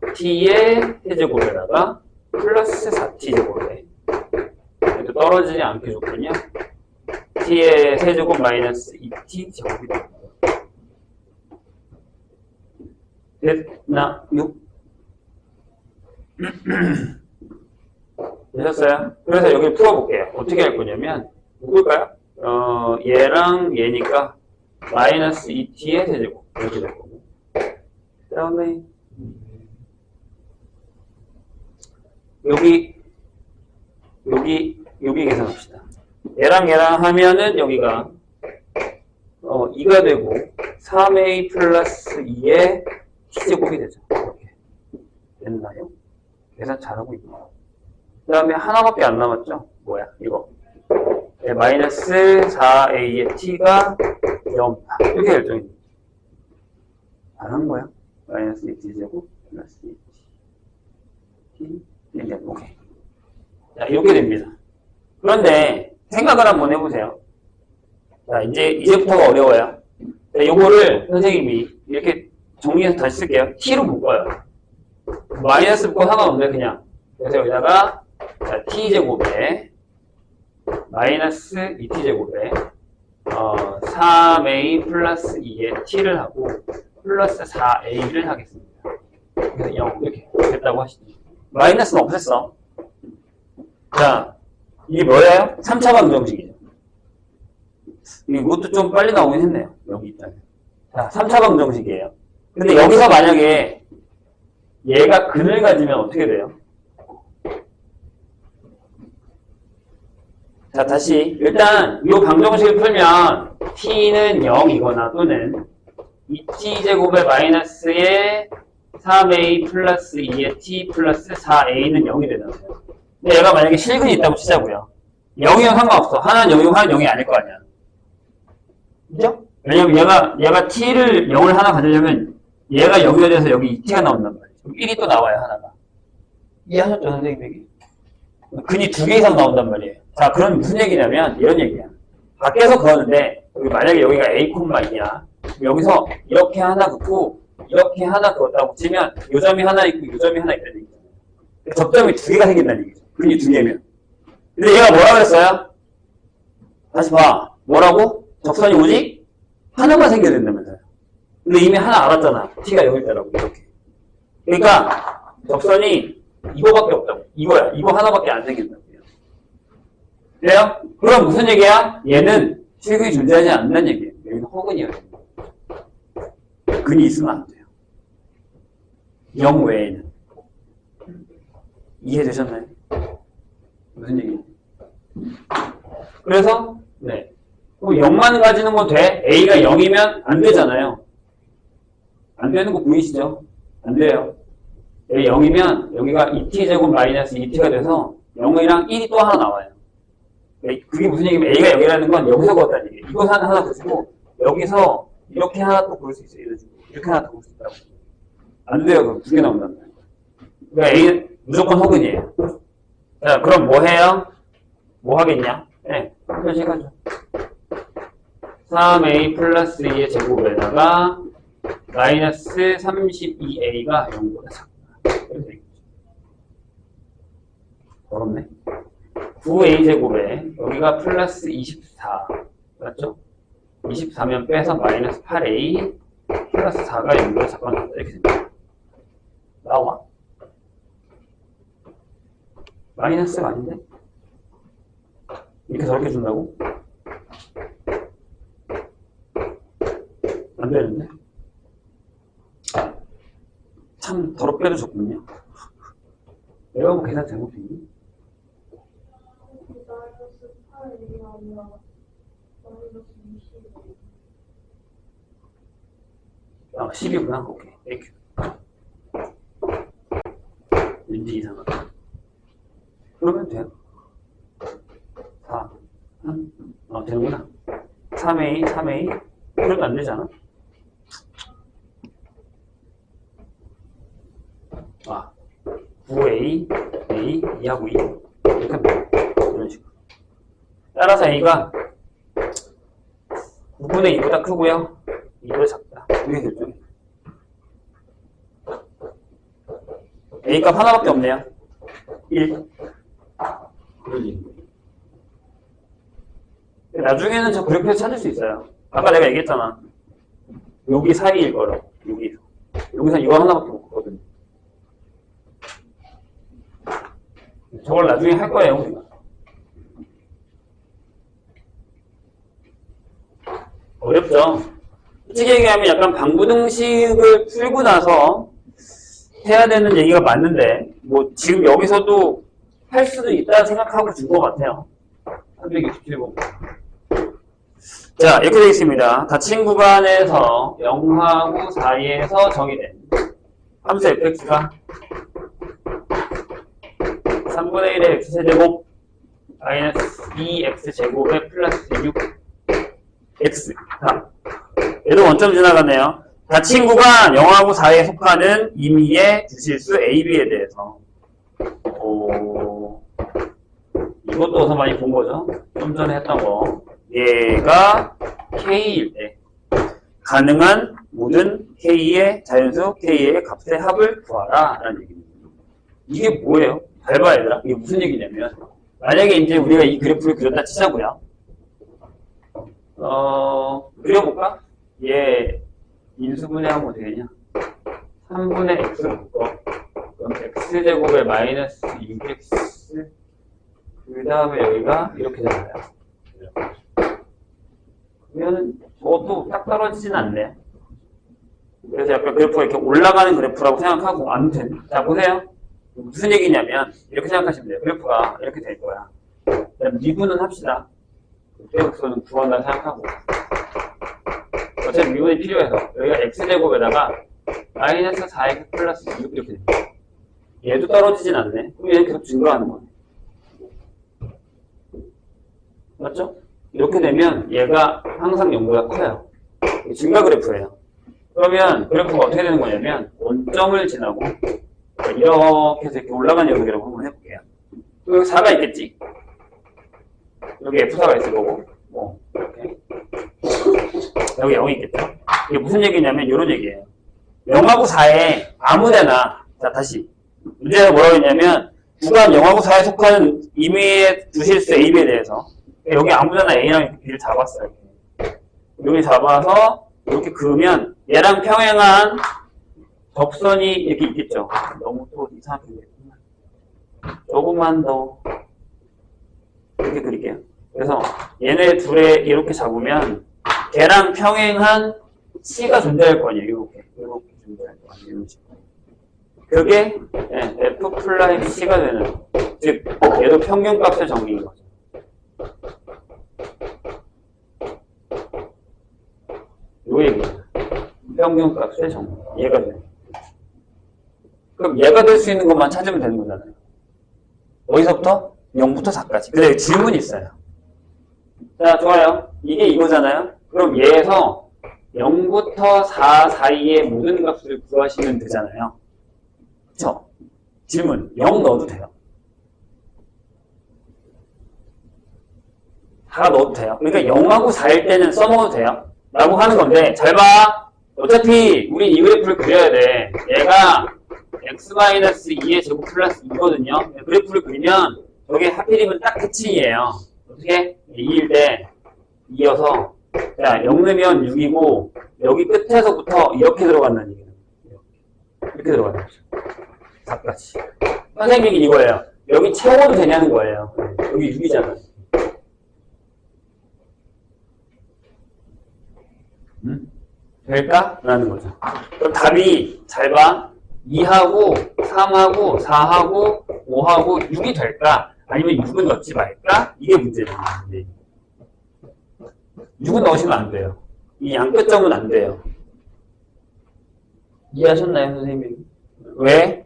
3T의 세제곱에다가 플러스 4T제곱에 떨어지지 않게 줬군요. t의 세제곱 마이너스 2t 제곱이 됩니다. 됐나? 6? 되셨어요? 그래서 여기 풀어볼게요. 어떻게 할 거냐면 누굴까요? 얘랑 얘니까 마이너스 2t의 세제곱 이렇게 될 거고, 그 다음에 여기 계산합시다. 얘랑 하면은 여기가 2가 되고 3a 플러스 2의 t제곱이 되죠. 이렇게 됐나요? 계산 잘하고 있고, 그 다음에 하나밖에 안 남았죠? 뭐야 이거, 네, 마이너스 4a의 t가 0 이렇게 결정입니다. 잘한 거야. 마이너스 2t제곱 플러스 2t 오케이. 자, 이렇게 됩니다. 그런데 생각을 한번 해보세요. 자, 이제부터가 어려워요. 자, 요거를 선생님이 이렇게 정리해서 다시 쓸게요. t로 묶어요. 마이너스 묶고 상관없네 그냥. 그래서 여기다가 자, t제곱에 마이너스 2t제곱에 3a 플러스 2의 t를 하고 플러스 4a를 하겠습니다. 그래서 0 이렇게 됐다고 하시죠. 마이너스는 없앴어. 자, 이게 뭐예요? 3차 방정식이죠. 이것도 좀 빨리 나오긴 했네요. 여기 있다면. 자, 3차 방정식이에요. 근데 여기서 만약에 얘가 근을 가지면 어떻게 돼요? 자, 다시 일단 이 방정식을 풀면 t는 0이거나 또는 2t제곱의 마이너스의 3a 플러스 2의 t 플러스 4a는 0이 되잖아요. 근데 얘가 만약에 실근이 있다고 치자고요. 0이면 상관없어. 하나는 0이고 하나는 0이 아닐 거 아니야. 그죠? 왜냐면 얘가 t를 0을 하나 가지려면 얘가 0이 돼서 여기 2t가 나온단 말이에요. 그럼 1이 또 나와요, 하나가. 이해하셨죠, 선생님에게? 근이 2개 이상 나온단 말이에요. 자, 그럼 무슨 얘기냐면 이런 얘기야. 밖에서 그러는데 만약에 여기가 a, 2야. 여기서 이렇게 하나 긋고 이렇게 하나 그었다고 치면 요 점이 하나 있고 요 점이 하나 있다는 얘기잖아요. 접점이 2개가 생긴다는 얘기죠. 근이 2개면. 근데 얘가 뭐라 그랬어요? 다시 봐. 뭐라고? 접선이 오직 하나만 생겨야 된다면서요. 근데 이미 하나 알았잖아. t가 여기 있다라고 이렇게. 그러니까 접선이 이거밖에 없다고. 이거야. 이거 하나밖에 안 생긴다고요. 그래요? 그럼 무슨 얘기야? 얘는 실근이 존재하지 않는 얘기예요. 여기는 허근이에요. 근이 있으면 안 돼요. 0 외에는. 이해되셨나요? 무슨 얘기예요? 그래서 네. 0만 가지는 건 돼? a가 0이면 안 되잖아요. 안 되는 거 보이시죠? 안 돼요. a 0이면 여기가 2t제곱 마이너스 2t가 돼서 0이랑 1이 또 하나 나와요. 그게 무슨 얘기냐면 a가 0이라는 건 여기서 그었다는 얘기예요. 이거 하나 보시고 여기서 이렇게 하나 또 볼 수 있어요. 이렇게 하나 더 볼 수 있다고. 안 돼요. 그럼 2개 나온단 말이에요. 그러니까 a는 무조건 허근이에요. 자, 그럼 뭐 해요? 뭐 하겠냐? 네, 표시하죠. 3a 플러스 2의 제곱에다가 마이너스 32a가 0보다 작다. 이렇게 되겠죠. 어렵네. 9a 제곱에 여기가 플러스 24 맞죠? 24면 빼서 마이너스 8a 플러스 4가 0보다 작다. 이렇게 됩니다. 나와? 마이너스가 아닌데? 이렇게 저렇게 준다고? 안 되는데? 참 더럽게도 좋군요. 내가 뭐 계산 잘못했니? 아, 10이구나. 오케이. 땡큐. 왠지 이상하다. 그러면 돼요. 4, 3, 되는구나. 3a. 그래도 안 되잖아. 9a, a, 2하고 2. 이렇게 합니다. 이런 식으로. 따라서 a가 9분의 2보다 크고요. 2보다 작다. 이게 결정이에요. a 값 하나밖에 없네요. 1. 그러지. 나중에는 저 그래프에서 찾을 수 있어요. 아까 내가 얘기했잖아. 여기 사이일 거라고. 여기서 이거 하나밖에 없거든요. 저걸 나중에 할 거예요, 우리가. 어렵죠? 솔직히 얘기하면 약간 방부등식을 풀고 나서 해야 되는 얘기가 맞는데, 뭐, 지금 여기서도 할 수도 있다 생각하고 준 것 같아요. 367번. 자, 이렇게 되어 있습니다. 닫힌 구간에서 0하고 사이에서 정의된 함수 fx가 3분의 1의 x제곱 마이너스 2x제곱에 플러스 6x. 얘도 원점 지나갔네요. 닫힌 구간 0하고 4에 속하는 임의의 주실수 AB에 대해서 이것도 어디서 많이 본 거죠? 좀 전에 했던 거. 얘가 K일 때 가능한 모든 K의 자연수 K의 값의 합을 구하라 라는 얘기입니다. 이게 뭐예요? 잘 봐야 얘들아. 이게 무슨 얘기냐면 만약에 이제 우리가 이 그래프를 그렸다 치자고요. 그려볼까? 얘 인수분해하면 어떻게 되냐? 3분의 x 묶어. 그럼 x제곱에 마이너스 6x 그 다음에 여기가 이렇게 되나요? 그러면 저도 딱 떨어지진 않네요. 그래서 약간 그래프가 이렇게 올라가는 그래프라고 생각하고 아무튼 자 보세요. 무슨 얘기냐면 이렇게 생각하시면 돼요. 그래프가 이렇게 될 거야. 그럼 미분은 합시다. 대역수는 구한다 생각하고 어차피 미분이 필요해서 여기가 x제곱에다가 마이너스 4x 플러스 6 이렇게 됩니다. 얘도 떨어지진 않네. 그럼 얘는 계속 증가하는 거네. 맞죠? 이렇게 되면 얘가 항상 0보다 커요. 증가 그래프예요. 그러면 그래프가 어떻게 되는 거냐면 원점을 지나고 이렇게 해서 이렇게 올라가는 연속이라고 한번 해볼게요. 여기 4가 있겠지? 여기 F4가 있을 거고 이렇게 여기 0이 있겠죠? 이게 무슨 얘기냐면 이런 얘기예요. 0하고 4에 아무데나 자 다시 문제가 뭐라고 했냐면 구간 0하고 4에 속하는 임의의 주실수 AB에 대해서 여기 아무데나 A랑 B를 잡았어요. 여기 잡아서 이렇게 그으면 얘랑 평행한 접선이 이렇게 있겠죠. 너무 또 이상하게 그렸구나. 조금만 더 이렇게 그릴게요. 그래서 얘네 둘에 이렇게 잡으면 걔랑 평행한 C가 존재할 거 아니에요. 이렇게 존재할 거 아니에요. 이런 식으로. 그게 F 플라임 C가 되는 즉 얘도 평균값의 정리인 거죠. 요 얘기예요. 평균값의 정리. 얘가 돼요. 그럼 얘가 될 수 있는 것만 찾으면 되는 거잖아요. 어디서부터? 0부터 4까지. 근데 질문이 있어요. 자, 좋아요. 이게 이거잖아요. 그럼 얘에서 0부터 4 사이의 모든 값을 구하시면 되잖아요. 그쵸? 질문. 0 넣어도 돼요. 4 넣어도 돼요. 그러니까 0하고 4일 때는 써먹어도 돼요. 라고 하는 건데, 잘 봐. 어차피 우리 이 그래프를 그려야 돼. 얘가 x-2의 제곱 플러스 2거든요. 그래프를 그리면 저게 하필이면 딱 끝이에요. 어떻게? 2일 때 2여서 자 0 넣으면 6이고 여기 끝에서부터 이렇게 들어간다는 얘기예요. 이렇게 들어가는 거죠. 4까지. 선생님이 이거예요. 여기 채워도 되냐는 거예요. 여기 6이잖아요. 될까? 라는 거죠. 그럼 답이 잘 봐. 2하고 3하고 4하고 5하고 6이 될까? 아니면 6은 넣지 말까? 이게 문제죠. 6은 넣으시면 안 돼요. 이 양끝점은 안 돼요. 이해하셨나요, 선생님? 왜?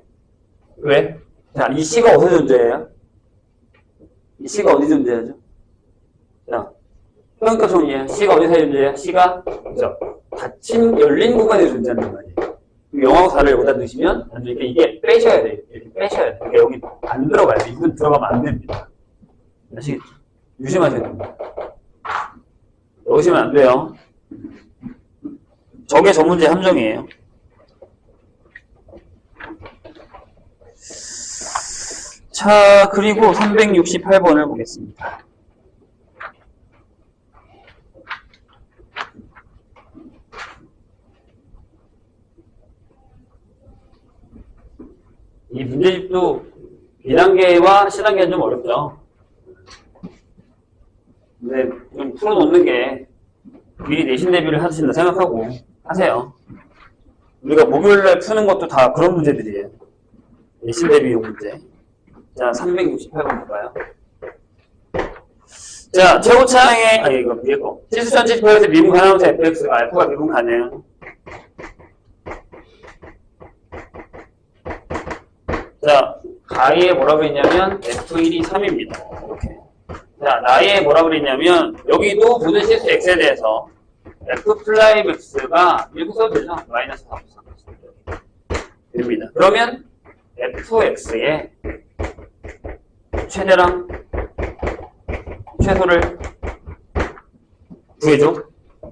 왜? 자, 이 C가 어디서 존재해요? 이 C가 어디 존재하죠? 자, 평균값 정리해요. C가 어디서 존재해요? C가 그죠? 닫힌 열린 구간에 존재한단 말이에요. 0하고 4를 여기다 넣으시면 안 되니까 이게 빼셔야 돼요. 이렇게 빼셔야 돼요. 여기 안 들어가야 돼요. 이건 들어가면 안 됩니다. 아시겠죠? 유심하셔야 됩니다. 넣으시면 안 돼요. 저게 저 문제의 함정이에요. 자, 그리고 368번을 보겠습니다. 이 문제집도 B단계와 C단계는 좀 어렵죠. 근데 좀 풀어놓는 게 미리 내신 대비를 하신다 생각하고 하세요. 우리가 목요일날 푸는 것도 다 그런 문제들이에요. 내신 대비용 문제. 자, 368번 볼까요? 자, 최고차항의, 이거 위에 거. 치수 전체 지표에서 미분 가능하면서 fx가 alpha 미분 가능. 자, 가에 뭐라고 했냐면 f1이 3입니다. 이렇게. 자, 나에 뭐라고 그랬냐면 여기도 모든 실수 x에 대해서 f 플라임 x가 이렇게 써도 되죠? 마이너스 4. 됩니다. 그러면 fx의 최대랑 최소를 구해줘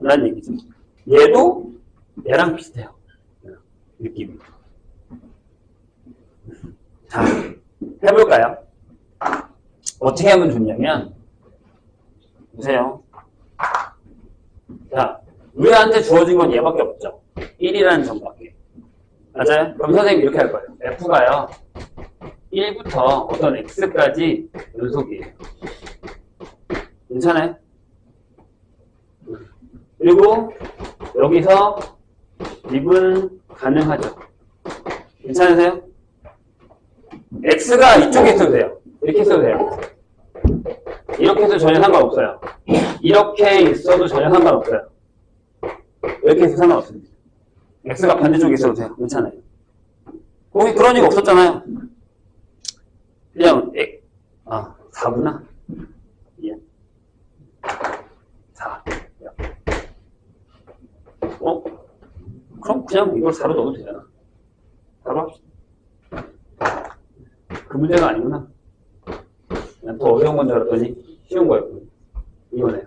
라는 얘기죠. 얘도 얘랑 비슷해요. 느낌이. 자, 해볼까요? 어떻게 하면 좋냐면 보세요. 자, 우리한테 주어진 건 얘밖에 없죠. 1이라는 점밖에. 맞아요? 그럼 선생님이 이렇게 할 거예요. f가요 1부터 어떤 x까지 연속이에요. 괜찮아요? 그리고 여기서 미분 가능하죠. 괜찮으세요? x가 이쪽에 있어도 돼요. 이렇게 있어도 돼요. 이렇게 해서 전혀 상관없어요. 이렇게 있어도 전혀 상관없어요. 이렇게 해서 상관없습니다. x가 반대쪽에 있어도 돼요. 괜찮아요. 거기 그런 얘기 없었잖아요. 그냥 4구나. 예. 4. 그럼 그냥 이걸 4로 넣어도 되잖아. 4로 합시다. 그 문제가 아니구나. 그냥 더 어려운 건 줄 알았더니 쉬운 거였군요. 이거네요.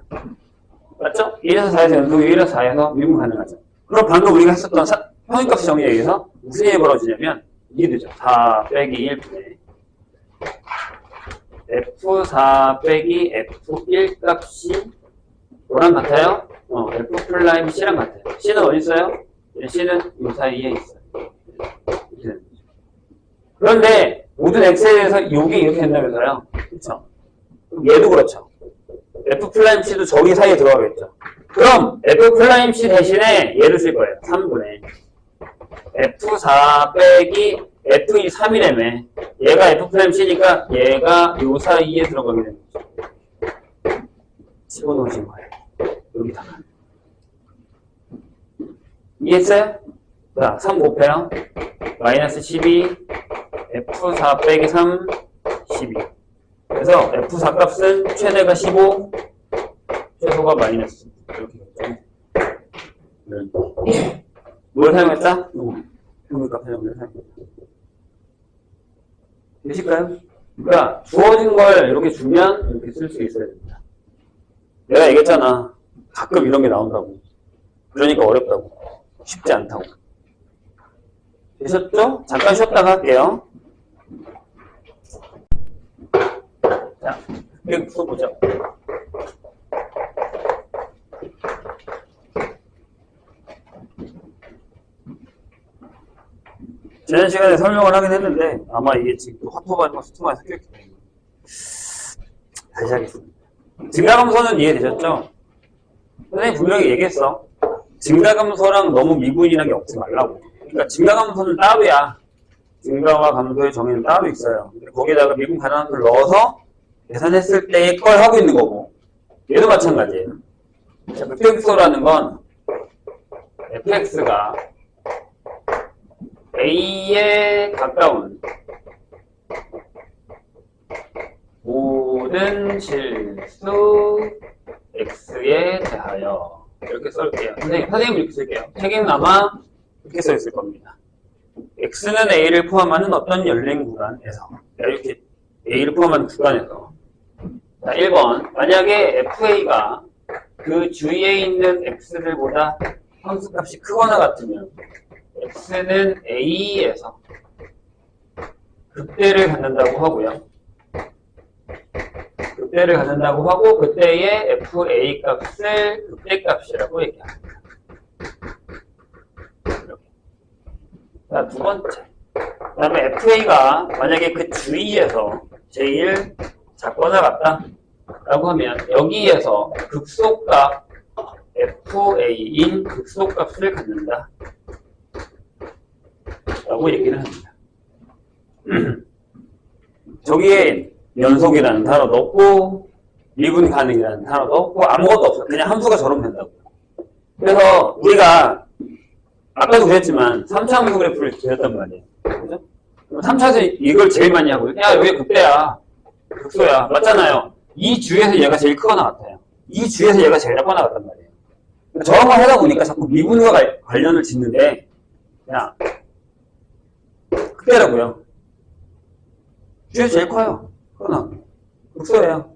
맞죠? 1에서 4에서 연속 1에서 4에서 미분 가능하죠. 그럼 방금 우리가 했었던 평균값 정의에 의해서 무슨 일이 벌어지냐면 이게 되죠. 4 빼기 1분의 F4 빼기 F1 값이 뭐랑 같아요? F 플라임 C랑 같아요. C는 어디 있어요? C는 이 사이에 있어요. 그런데 모든 X에 대해서 이게 이렇게 된다면서요. 그렇죠? 얘도 그렇죠. F 플라임 C도 저기 사이에 들어가겠죠. 그럼 F 플라임 C 대신에 얘를 쓸 거예요. 3분의 F4 빼기 F2 3이라며. 얘가 F 플라임 C니까 얘가 요 사이에 들어가게 되는 거죠. 집어넣으신 거예요. 여기다가. 이해했어요? 자, 3 곱해요. 마이너스 12 F4 빼기 3 12. 그래서 F4 값은 최대가 15, 최소가 마이너스. 이렇게. 뭘 사용했다? 평균값 사용을 사용했다. 되실까요? 그러니까 주어진 걸 이렇게 주면 이렇게 쓸 수 있어야 됩니다. 내가 얘기했잖아. 가끔 이런 게 나온다고. 그러니까 어렵다고. 쉽지 않다고. 되셨죠? 잠깐 쉬었다가 할게요. 자, 이거 풀어보죠. 지난 시간에 설명을 하긴 했는데 아마 이게 지금 화토반과 수토반이 섞였기 때문에 다시 하겠습니다. 증가감소는 이해되셨죠? 선생님 분명히 얘기했어. 증가감소랑 너무 미분이라는 게 없지 말라고. 그러니까 증가감소는 따로야. 증가와 감소의 정의는 따로 있어요. 거기다가 미분 가능함수를 넣어서 계산했을 때의 걸 하고 있는 거고, 얘도 마찬가지예요. 자, fx라는 건 fx가 a에 가까운 모든 실수 x에 대하여 이렇게 쓸게요. 선생님 이렇게 쓸게요. 책에는 아마 이렇게 써 있을 겁니다. x는 a를 포함하는 어떤 열린 구간에서, 이렇게 a를 포함하는 구간에서. 자, 1번. 만약에 fa가 그 주위에 있는 x들보다 함수값이 크거나 같으면 x는 a에서 극대를 갖는다고 하고요. 극대를 갖는다고 하고 그때의 fa 값을 극대값이라고 얘기합니다. 이렇게. 자, 두 번째. 그 다음에 FA가 만약에 그 주위에서 제일 작거나 같다 라고 하면 여기에서 극소값 FA인 극소값을 갖는다 라고 얘기를 합니다. 저기에 연속이라는 단어도 없고 미분 가능이라는 단어도 없고 아무것도 없어. 그냥 함수가 저러면 된다고. 그래서 우리가 아까도 그랬지만 3차 함수 그래프를 그렸단 말이에요. 그죠? 3차에서 이걸 제일 많이 하고 야 여기 극대야 극소야 맞잖아요. 이 주에서 얘가 제일 크거나 같아요. 이 주에서 얘가 제일 작거나 같단 말이에요. 저런 걸 하다 보니까 자꾸 미분과 관련을 짓는데 야 극대라고요. 주에서 제일 커요. 크거나 극소예요.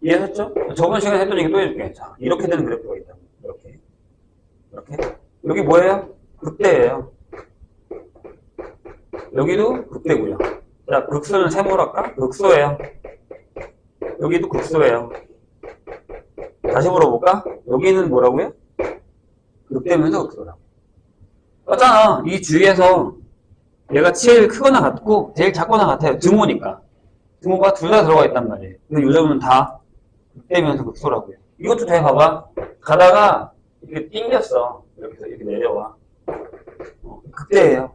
이해하셨죠? 저번 시간에 했던 얘기 또 해줄게. 자, 이렇게 되는 그래프가 있다. 이렇게. 여기 뭐예요? 극대예요. 여기도 극대고요. 자, 극소는 세모로 할까? 극소예요. 여기도 극소예요. 다시 물어볼까? 여기는 뭐라고요? 극대면서 극소라고. 맞잖아. 이 주위에서 얘가 제일 크거나 같고 제일 작거나 같아요. 등호니까. 등호가 둘 다 들어가 있단 말이에요. 근데 요즘은 다 극대면서 극소라고요. 이것도 돼 봐봐. 가다가 이렇게 띵겼어. 이렇게 내려와. 극대예요.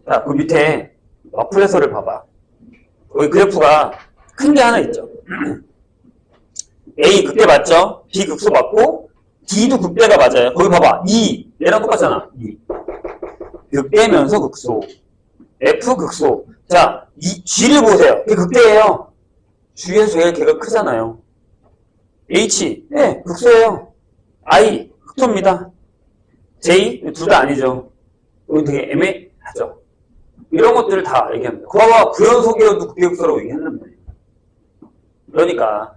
자, 그 밑에 마플레서를 봐봐. 거기 그래프가 큰 게 하나 있죠. A 극대 맞죠? B 극소 맞고 D도 극대가 맞아요. 거기 봐봐. 2 얘랑 똑같잖아. 2 극대면서 극소. F 극소. 자, 이 G를 보세요. 이게 극대예요. G에서 제일 걔가 크잖아요. H, 네, 극소예요. I, 극소입니다. J, 둘 다 아니죠. 이건 되게 애매하죠. 이런 것들을 다 얘기합니다. 그거가 구연속이어도 극대극소라고 얘기한단 말이에요. 그러니까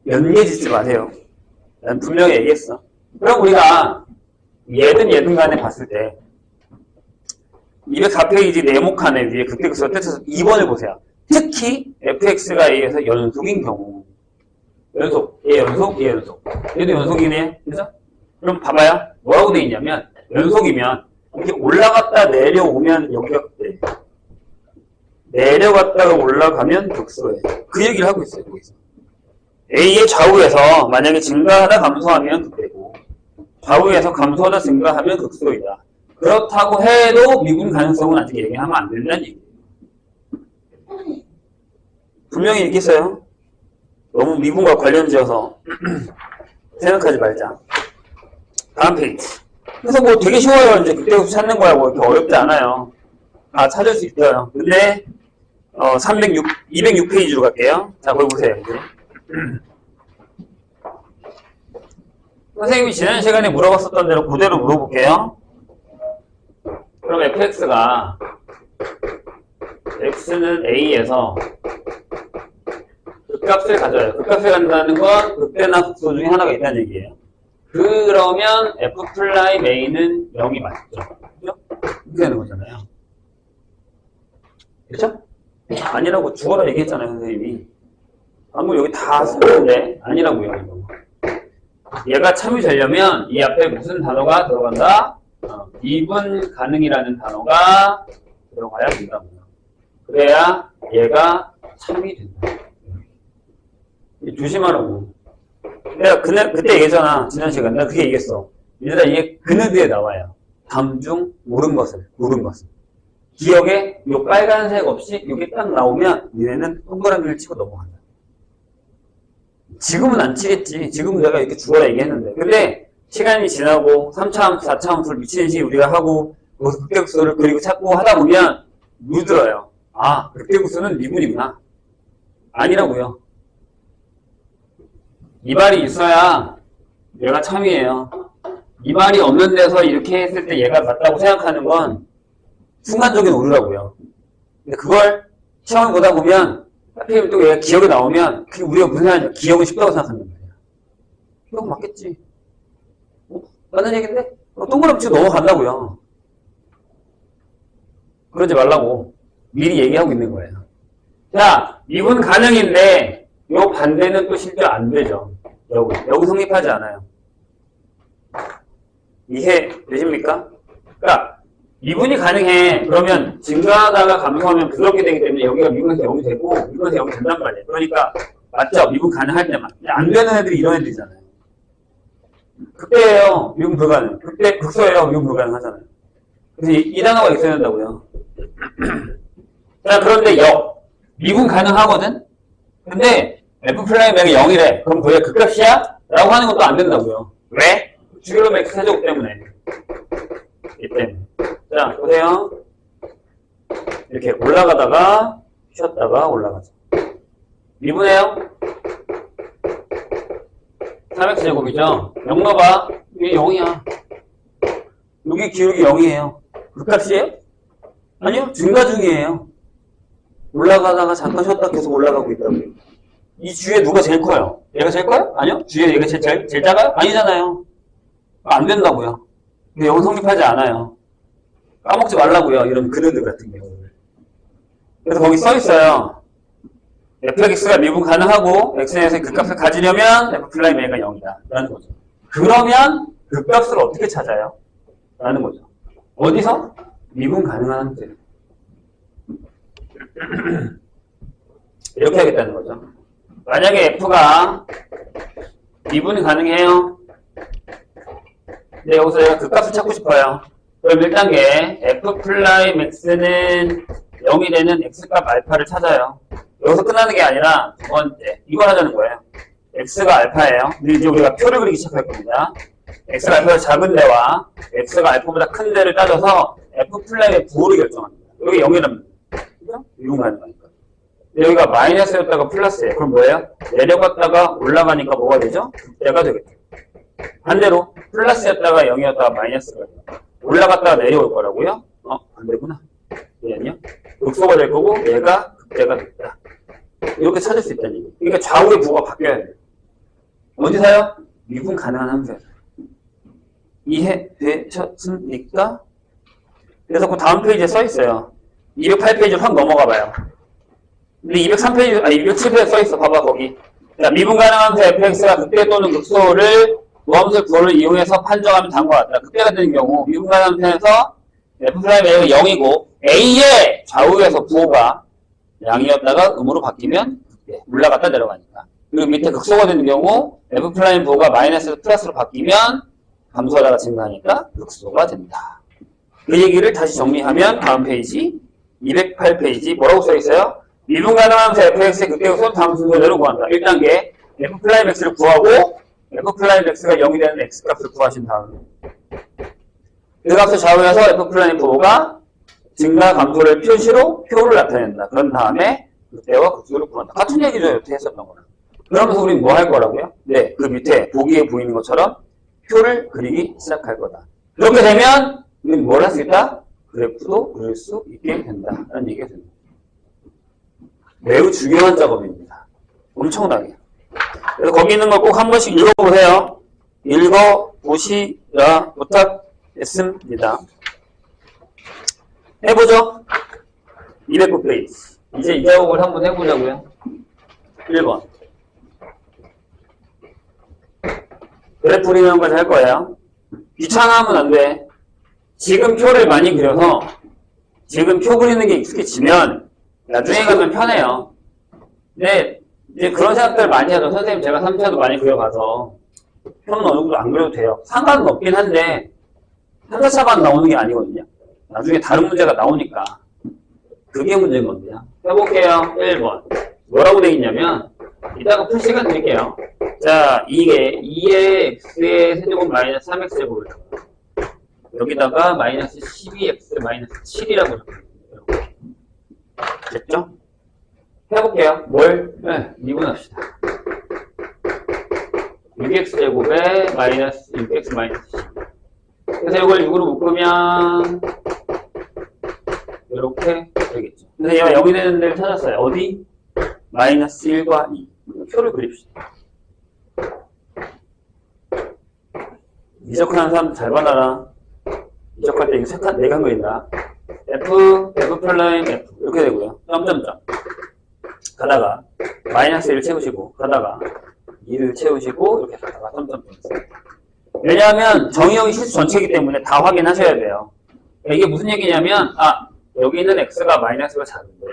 연계 짓지 마세요. 난 분명히 얘기했어. 그럼 우리가 얘든 간에 봤을 때 204페이지 네모칸에 위에 극대극소가 뜻해서 2번을 보세요. 특히 fx가 a에서 연속인 경우 연속, 얘 연속, 얘 연속 얘도 연속이네. 그죠? 그럼 봐봐요. 뭐라고 돼 있냐면 연속이면 이렇게 올라갔다 내려오면 여기가 극대 내려갔다가 올라가면 극소예요. 그 얘기를 하고 있어요. 여기서 a의 좌우에서 만약에 증가하다 감소하면 극대고 좌우에서 감소하다 증가하면 극소이다. 그렇다고 해도 미분 가능성은 아직 얘기하면 안 된다는 얘기예요. 분명히 얘기했어요. 너무 미분과 관련지어서 생각하지 말자. 다음 페이지. 그래서 뭐 되게 쉬워요. 이제 극대극소 찾는 거야. 뭐 이렇게 어렵지 않아요. 아, 찾을 수 있어요. 근데 206페이지로 갈게요. 자, 거기 보세요. 이제. 선생님이 지난 시간에 물어봤었던 대로 그대로 물어볼게요. 그럼 fx가 x는 a에서 극값을 가져요. 극값을 갖는다는 건 극대나 극소 중에 하나가 있다는 얘기예요. 그러면 f'a는 0이 맞죠? 그죠? 이렇게 되는 거잖아요. 그렇죠? 아니라고 죽어라 얘기했잖아요, 선생님이. 방금 여기 다 쓰는데 아니라고요, 이거. 얘가 참이 되려면 이 앞에 무슨 단어가 들어간다? 미분 가능이라는 단어가 들어가야 된다고요. 그래야 얘가 참이 된다. 조심하라고. 내가 그때 얘기했잖아. 지난 시간에 내가 그게 얘기했어. 얘들아 이게 그네드에 나와요. 담중 모른 것을. 기억에 요 빨간색 없이 여기 딱 나오면 얘네는 동그라미를 치고 넘어간다. 지금은 안 치겠지. 지금은 내가 이렇게 죽어라 얘기했는데. 근데 시간이 지나고 3차 함수, 4차 함수를 미치는 식 우리가 하고 극대극소를 그리고 찾고 하다 보면 물들어요. 아, 극대극소는 미분이구나. 아니라고요. 이 말이 있어야 얘가 참이에요. 이 말이 없는 데서 이렇게 했을 때 얘가 맞다고 생각하는 건 순간적인 오류라고요. 근데 그걸 시험을 보다 보면 하필 또 얘가 기억이 나오면 그게 우리가 무슨 말이냐. 기억은 쉽다고 생각한단 말이야. 기억은 맞겠지. 맞는 얘기인데 동그라미 치고 넘어간다고요. 그러지 말라고 미리 얘기하고 있는 거예요. 자, 미분 가능인데 요 반대는 또 실제 안 되죠. 여기 성립하지 않아요. 이해 되십니까? 그러니까 미분이 가능해. 그러면 증가하다가 감소하면 부드럽게 되기 때문에 여기가 미분에서 0이 되고 미분에서 0이 된단 말이에요. 그러니까 맞죠? 미분 가능할 때만. 안 되는 애들이 이런 애들이잖아요. 극대예요. 미분 불가능. 극대 극소예요. 미분 불가능하잖아요. 그래서 이 단어가 있어야 된다고요. 자, 그런데 미분 가능하거든? 근데 F'M가 0이래. 그럼 그게 극값이야? 라고 하는 것도 안 된다고요. 왜? 주기로 맥스 세제곱 때문에. 이 때문에. 자, 보세요. 이렇게 올라가다가 쉬었다가 올라가죠. 미분해요? 3x제곱이죠? 0 넣어봐. 이게 0이야. 여기 기울기 0이에요. 극값이에요? 아니요. 증가 중이에요. 올라가다가 잠깐 쉬었다 계속 올라가고 있다고요. 이 주위에 누가 제일 커요? 얘가 제일 커요? 아니요. 주위에 얘가 제일 작아요? 아니잖아요. 안 된다고요. 근데 이건 성립하지 않아요. 까먹지 말라고요. 이런 그늘들 같은 경우는. 그래서 거기 써 있어요. fx가 미분 가능하고 x에서 극값을 가지려면 f'A가 0이다. 라는 거죠. 그러면 극값을 어떻게 찾아요? 라는 거죠. 어디서? 미분 가능한 문제. 이렇게 하겠다는 거죠. 만약에 f가 미분이 가능해요. 근데 여기서 내가 극값을 찾고 싶어요. 그럼 1단계 f'x는 0이 되는 x값 알파를 찾아요. 여기서 끝나는 게 아니라 두 번째 이걸 하자는 거예요. x가 알파예요. 근데 이제 우리가 표를 그리기 시작할 겁니다. x가 알파가 작은 데와 x가 알파보다 큰 데를 따져서 f'의 부호를 결정합니다. 여기 0이랍니다. 그죠? 미분 가능하니까. 여기가 마이너스였다가 플러스예요. 그럼 뭐예요? 내려갔다가 올라가니까 뭐가 되죠? 극대가 되겠죠. 반대로 플러스였다가 0이었다가 마이너스가 돼요. 올라갔다가 내려올 거라고요? 반대구나. 얘는요? 극소가 될 거고 얘가 극대가 됐다. 이렇게 찾을 수 있다는 얘기. 그러니까 좌우의 부호가 바뀌어야 돼요. 어디서요? 미분 가능한 함수에서. 이해되셨습니까? 그래서 그 다음 페이지에 써 있어요. 208페이지를 확 넘어가 봐요. 근데 203페이지, 207페이지에 써 있어. 봐봐, 거기. 자, 미분 가능한 함수 fx가 극대 또는 극소를 모함수 구호를 이용해서 판정하면 다음과 같다. 극대가 되는 경우, 미분 가능한 함수에서 f'A가 0이고, A의 좌우에서 부호가 양이었다가 음으로 바뀌면 올라갔다 내려가니까. 그리고 밑에 극소가 되는 경우 F' 부호가 마이너스에서 플러스로 바뀌면 감소하다가 증가하니까 극소가 된다. 그 얘기를 다시 정리하면 다음 페이지 208페이지 뭐라고 써있어요? 미분 가능하면서 fx의 극대극소는 다음 순서대로 구한다. 1단계 f'x를 구하고 f'x가 0이 되는 x값을 구하신 다음 그 값을 좌우해서 f' 부호가 증가 감소를 표시로 표를 나타낸다. 그런 다음에 극대와 극소를 구한다. 같은 얘기죠. 이렇게 했었던 거는. 그러면서 우리는 뭐 할 거라고요? 네, 그 밑에 보기에 보이는 것처럼 표를 그리기 시작할 거다. 그렇게 되면 우리는 뭘 할 수 있다? 그래프도 그릴 수 있게 된다. 라는 얘기가 됩니다. 매우 중요한 작업입니다. 엄청나게. 그래서 거기 있는 걸 꼭 한 번씩 읽어보세요. 읽어보시라 부탁했습니다. 해보죠. 209페이지. 이제 이 작업을 한번 해보자고요. 1번. 그래프 그리는 것까지 할 거예요. 귀찮아하면 안 돼. 지금 표를 많이 그려서 지금 표 그리는 게 익숙해지면 나중에 가면 편해요. 근데 이제 그런 생각들 많이 하죠. 선생님 제가 3차도 많이 그려봐서 표는 어느 정도 안 그려도 돼요. 상관은 없긴 한데 3, 4차만 나오는 게 아니거든요. 나중에 다른 문제가 나오니까 그게 문제인 겁니다. 해볼게요. 1번. 뭐라고 되어 있냐면 이따가 풀 시간 드릴게요. 자, 이게 2의 x의 세제곱 마이너스 3x제곱을 여기다가 마이너스 12x 마이너스 7이라고 적어요. 됐죠? 해볼게요. 뭘? 네, 미분합시다. 6x제곱에 마이너스 6x 마이너스 10. 그래서 이걸 6으로 묶으면 이렇게 되겠죠. 그래서 얘가 0이 되는 데를 찾았어요. 어디? 마이너스 1과 2. 표를 그립시다. 이적하는 사람 잘 받아라. 이적할 때 이거 색깔 4개 그린다. F, F', F. 이렇게 되고요. 점점점. 가다가 마이너스 1을 채우시고, 가다가 2를 채우시고, 이렇게 가다가 점점점. 왜냐하면 정의형이 실수 전체이기 때문에 다 확인하셔야 돼요. 이게 무슨 얘기냐면, 여기는 x가 마이너스가 작은데,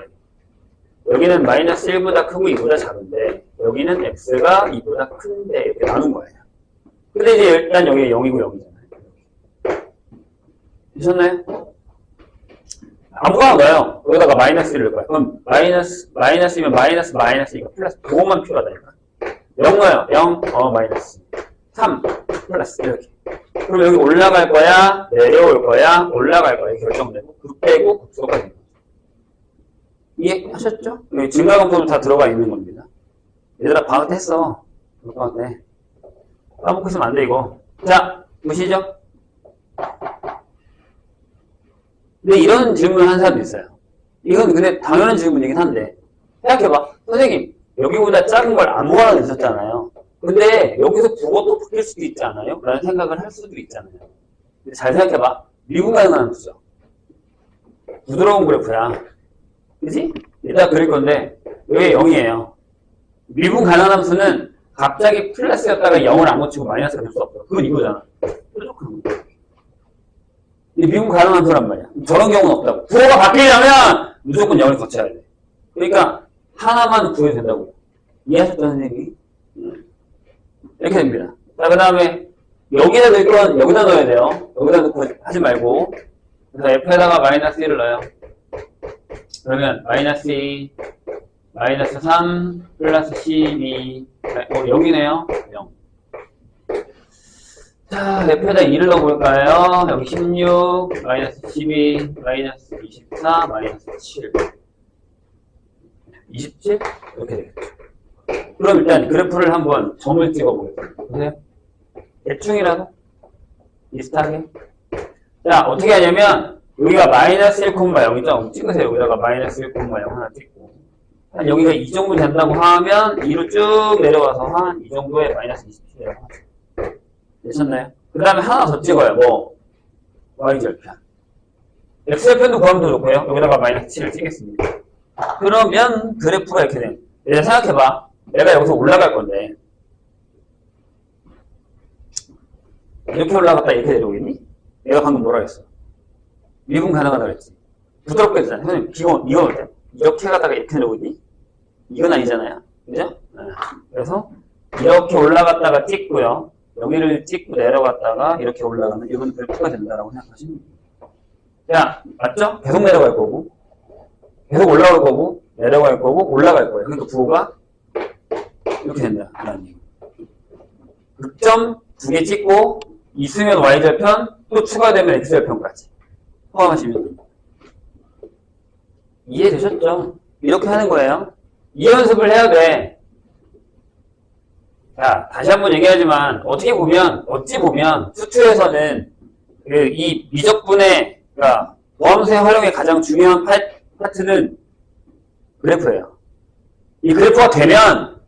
여기는 마이너스 1보다 크고 2보다 작은데, 여기는 x가 2보다 큰데, 이렇게 나눈 거예요. 근데 이제 일단 여기 0이고 0이잖아요. 되셨나요? 아무거나 넣어요. 여기다가 마이너스 1을 넣을 거야. 그럼 마이너스이면 마이너스니까 플러스 그것만 필요하다니까. 0 넣어요. 0, 마이너스. 3, 플러스 이렇게. 그럼 여기 올라갈 거야, 내려올 거야, 올라갈 거야. 결정되고, 급 빼고, 급소가 되는 거죠. 이해하셨죠? 여기 증가검토도 다 들어가 있는 겁니다. 얘들아, 방학 때 했어. 방학 때. 까먹고 있으면 안 돼, 이거. 자, 보시죠? 근데 이런 질문을 하는 사람도 있어요. 이건 근데 당연한 질문이긴 한데, 생각해봐. 선생님, 여기보다 작은 걸 아무거나 냈었잖아요. 근데 여기서 국어도 바뀔 수도 있지 않아요? 라는 생각을 할 수도 있잖아요. 근데 잘 생각해봐. 미분 가능한 수죠. 부드러운 그래프야. 그지? 이따 그릴 건데, 여기 0이에요. 미분 가능한 수는 갑자기 플러스였다가 0을 안 고치고 마이너스가 될 수 없어. 그건 이거잖아. 뾰족한 거. 근데 미분 가능한 수란 말이야. 저런 경우는 없다고. 국어가 바뀌려면 무조건 0을 거쳐야 돼. 그러니까 하나만 구해도 된다고요. 이해하셨던 선생님이? 이렇게 됩니다. 자, 그 다음에 여기다 넣을 건 여기다 넣어야 돼요. 여기다 넣고 하지 말고. 그래서 F에다가 마이너스 1을 넣어요. 그러면 마이너스 2, 마이너스 3, 플러스 12, 0이네요. 0. 자, F에다 2를 넣어볼까요? 여기 16, 마이너스 12, 마이너스 24, 마이너스 7. 27? 이렇게 되겠죠. 그럼 일단 그래프를 한번 점을 찍어보겠습니다. 보세요. 대충이라도 비슷하게. 자, 어떻게 하냐면 여기가 마이너스 1,0이죠. 찍으세요. 여기다가 마이너스 1,0 하나 찍고. 한 여기가 이 정도 된다고 하면 2로 쭉 내려와서 한 이 정도의 마이너스 27이라고 하죠. 되셨나요? 그 다음에 하나 더 찍어요. 뭐 y절편. x절편도 구하면 더 좋고요. 여기다가 마이너스 7을 찍겠습니다. 그러면 그래프가 이렇게 돼요. 이제 생각해봐. 내가 여기서 올라갈 건데 이렇게 올라갔다 이렇게 내려오겠니? 내가 방금 뭐라 했어? 미분 가능하다고 했지. 부드럽게 되잖아. 선생님, 이거 어때? 이렇게 가다가 이렇게 내려오겠니? 이건 아니잖아요. 그죠? 그래서 이렇게 올라갔다가 찍고요. 여기를 찍고 내려갔다가 이렇게 올라가는 이건 그래프가 된다라고 생각하시면 돼요. 자, 맞죠? 계속 내려갈 거고 계속 올라갈 거고 내려갈 거고 올라갈 거예요. 그러니까 부호가 이렇게 된다. 극점 2개 찍고 있으면 y절편 또 추가되면 x절편까지 포함하시면 됩니다. 이해되셨죠? 이렇게 하는 거예요. 이 연습을 해야 돼. 자, 다시 한번 얘기하지만 어찌 보면 수투에서는 이 미적분의 그러니까 모함수의 활용의 가장 중요한 파트는 그래프예요. 이 그래프가 되면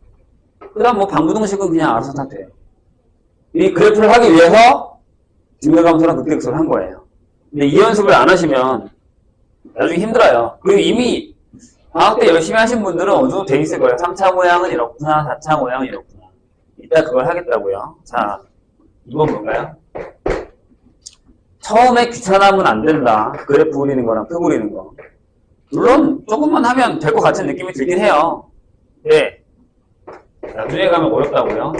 그다음 뭐 방부등식은 그냥 알아서 다 돼요. 이 그래프를 하기 위해서 증가감소랑 극대극소를 한 거예요. 근데 이 연습을 안 하시면 나중에 힘들어요. 그리고 이미 방학 때 열심히 하신 분들은 어느 정도 돼 있을 거예요. 3차 모양은 이렇구나, 4차 모양은 이렇구나. 이따 그걸 하겠다고요. 자, 이건 뭔가요? 처음에 귀찮으면 안 된다. 그래프 그리는 거랑 표 그리는 거. 물론 조금만 하면 될 것 같은 느낌이 들긴 해요. 네. 나중에 가면 어렵다고요.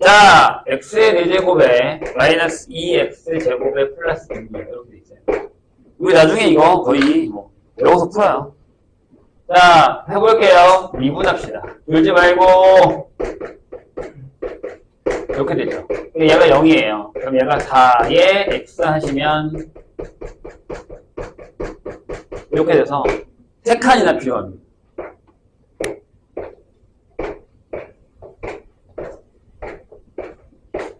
자, x의 4제곱에 마이너스 2x 제곱에 플러스 2 이렇게 돼 있어요. 우리 나중에 이거 거의 뭐 외워서 풀어요. 자, 해볼게요. 미분합시다. 울지 말고 이렇게 되죠. 얘가 0이에요. 그럼 얘가 4에 x 하시면 이렇게 돼서 3칸이나 필요합니다.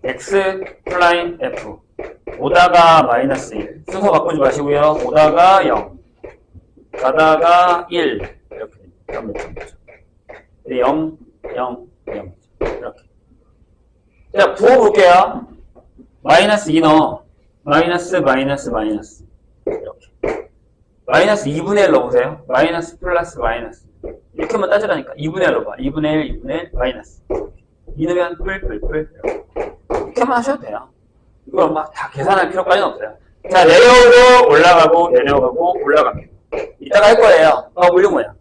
x 플라임 f 오다가 마이너스 1 순서 바꾸지 마시고요. 오다가 0 가다가 1 이렇게 됩니다. 0, 0, 0 이렇게. 자, 부어볼게요. 마이너스 2 넣어. 마이너스 마이너스 마이너스 이렇게. 마이너스 2분의 1 넣어보세요. 마이너스 플러스 마이너스 이렇게만 따지라니까. 2분의 1 넣어봐. 2분의 1, 2분의 1 마이너스 2 넣으면 뿔 이렇게만 하셔도 돼요. 이걸 막 다 계산할 필요까지는 없어요. 자, 내려오고 올라가고 내려가고 올라갑니다. 이따가 할 거예요. W 뭐야?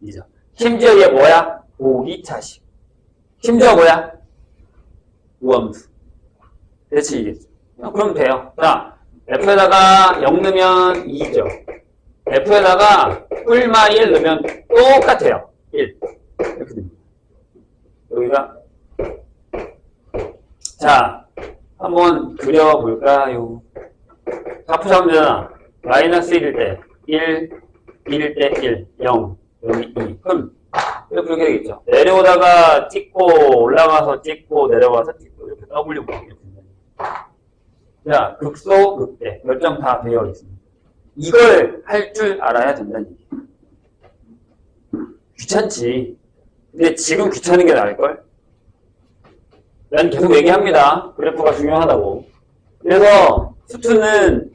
이죠. 심지어 얘 뭐야? 보기차식. 심지어 뭐야? 우함수. 대체 이겠죠. 그럼 돼요. 자, F에다가 0 넣으면 2죠. F에다가 뿔마 1 넣으면 똑같아요. 1. 이렇게 됩니다. 여기가. 자, 한번 그려볼까요? 좌표 잡으면 되잖아. 마이너스 1일 때 1, 1일 때 1, 0, 여기 2. 그럼 이렇게 되겠죠. 내려오다가 찍고 올라가서 찍고 내려가서 찍고 이렇게 W 이렇게 됩니다. 자, 극소, 극대 몇 점 다 되어 있습니다. 이걸 할 줄 알아야 된다는 얘기예요. 귀찮지. 근데 지금 귀찮은 게 나을걸? 난 계속 얘기합니다. 그래프가 중요하다고. 그래서 수투는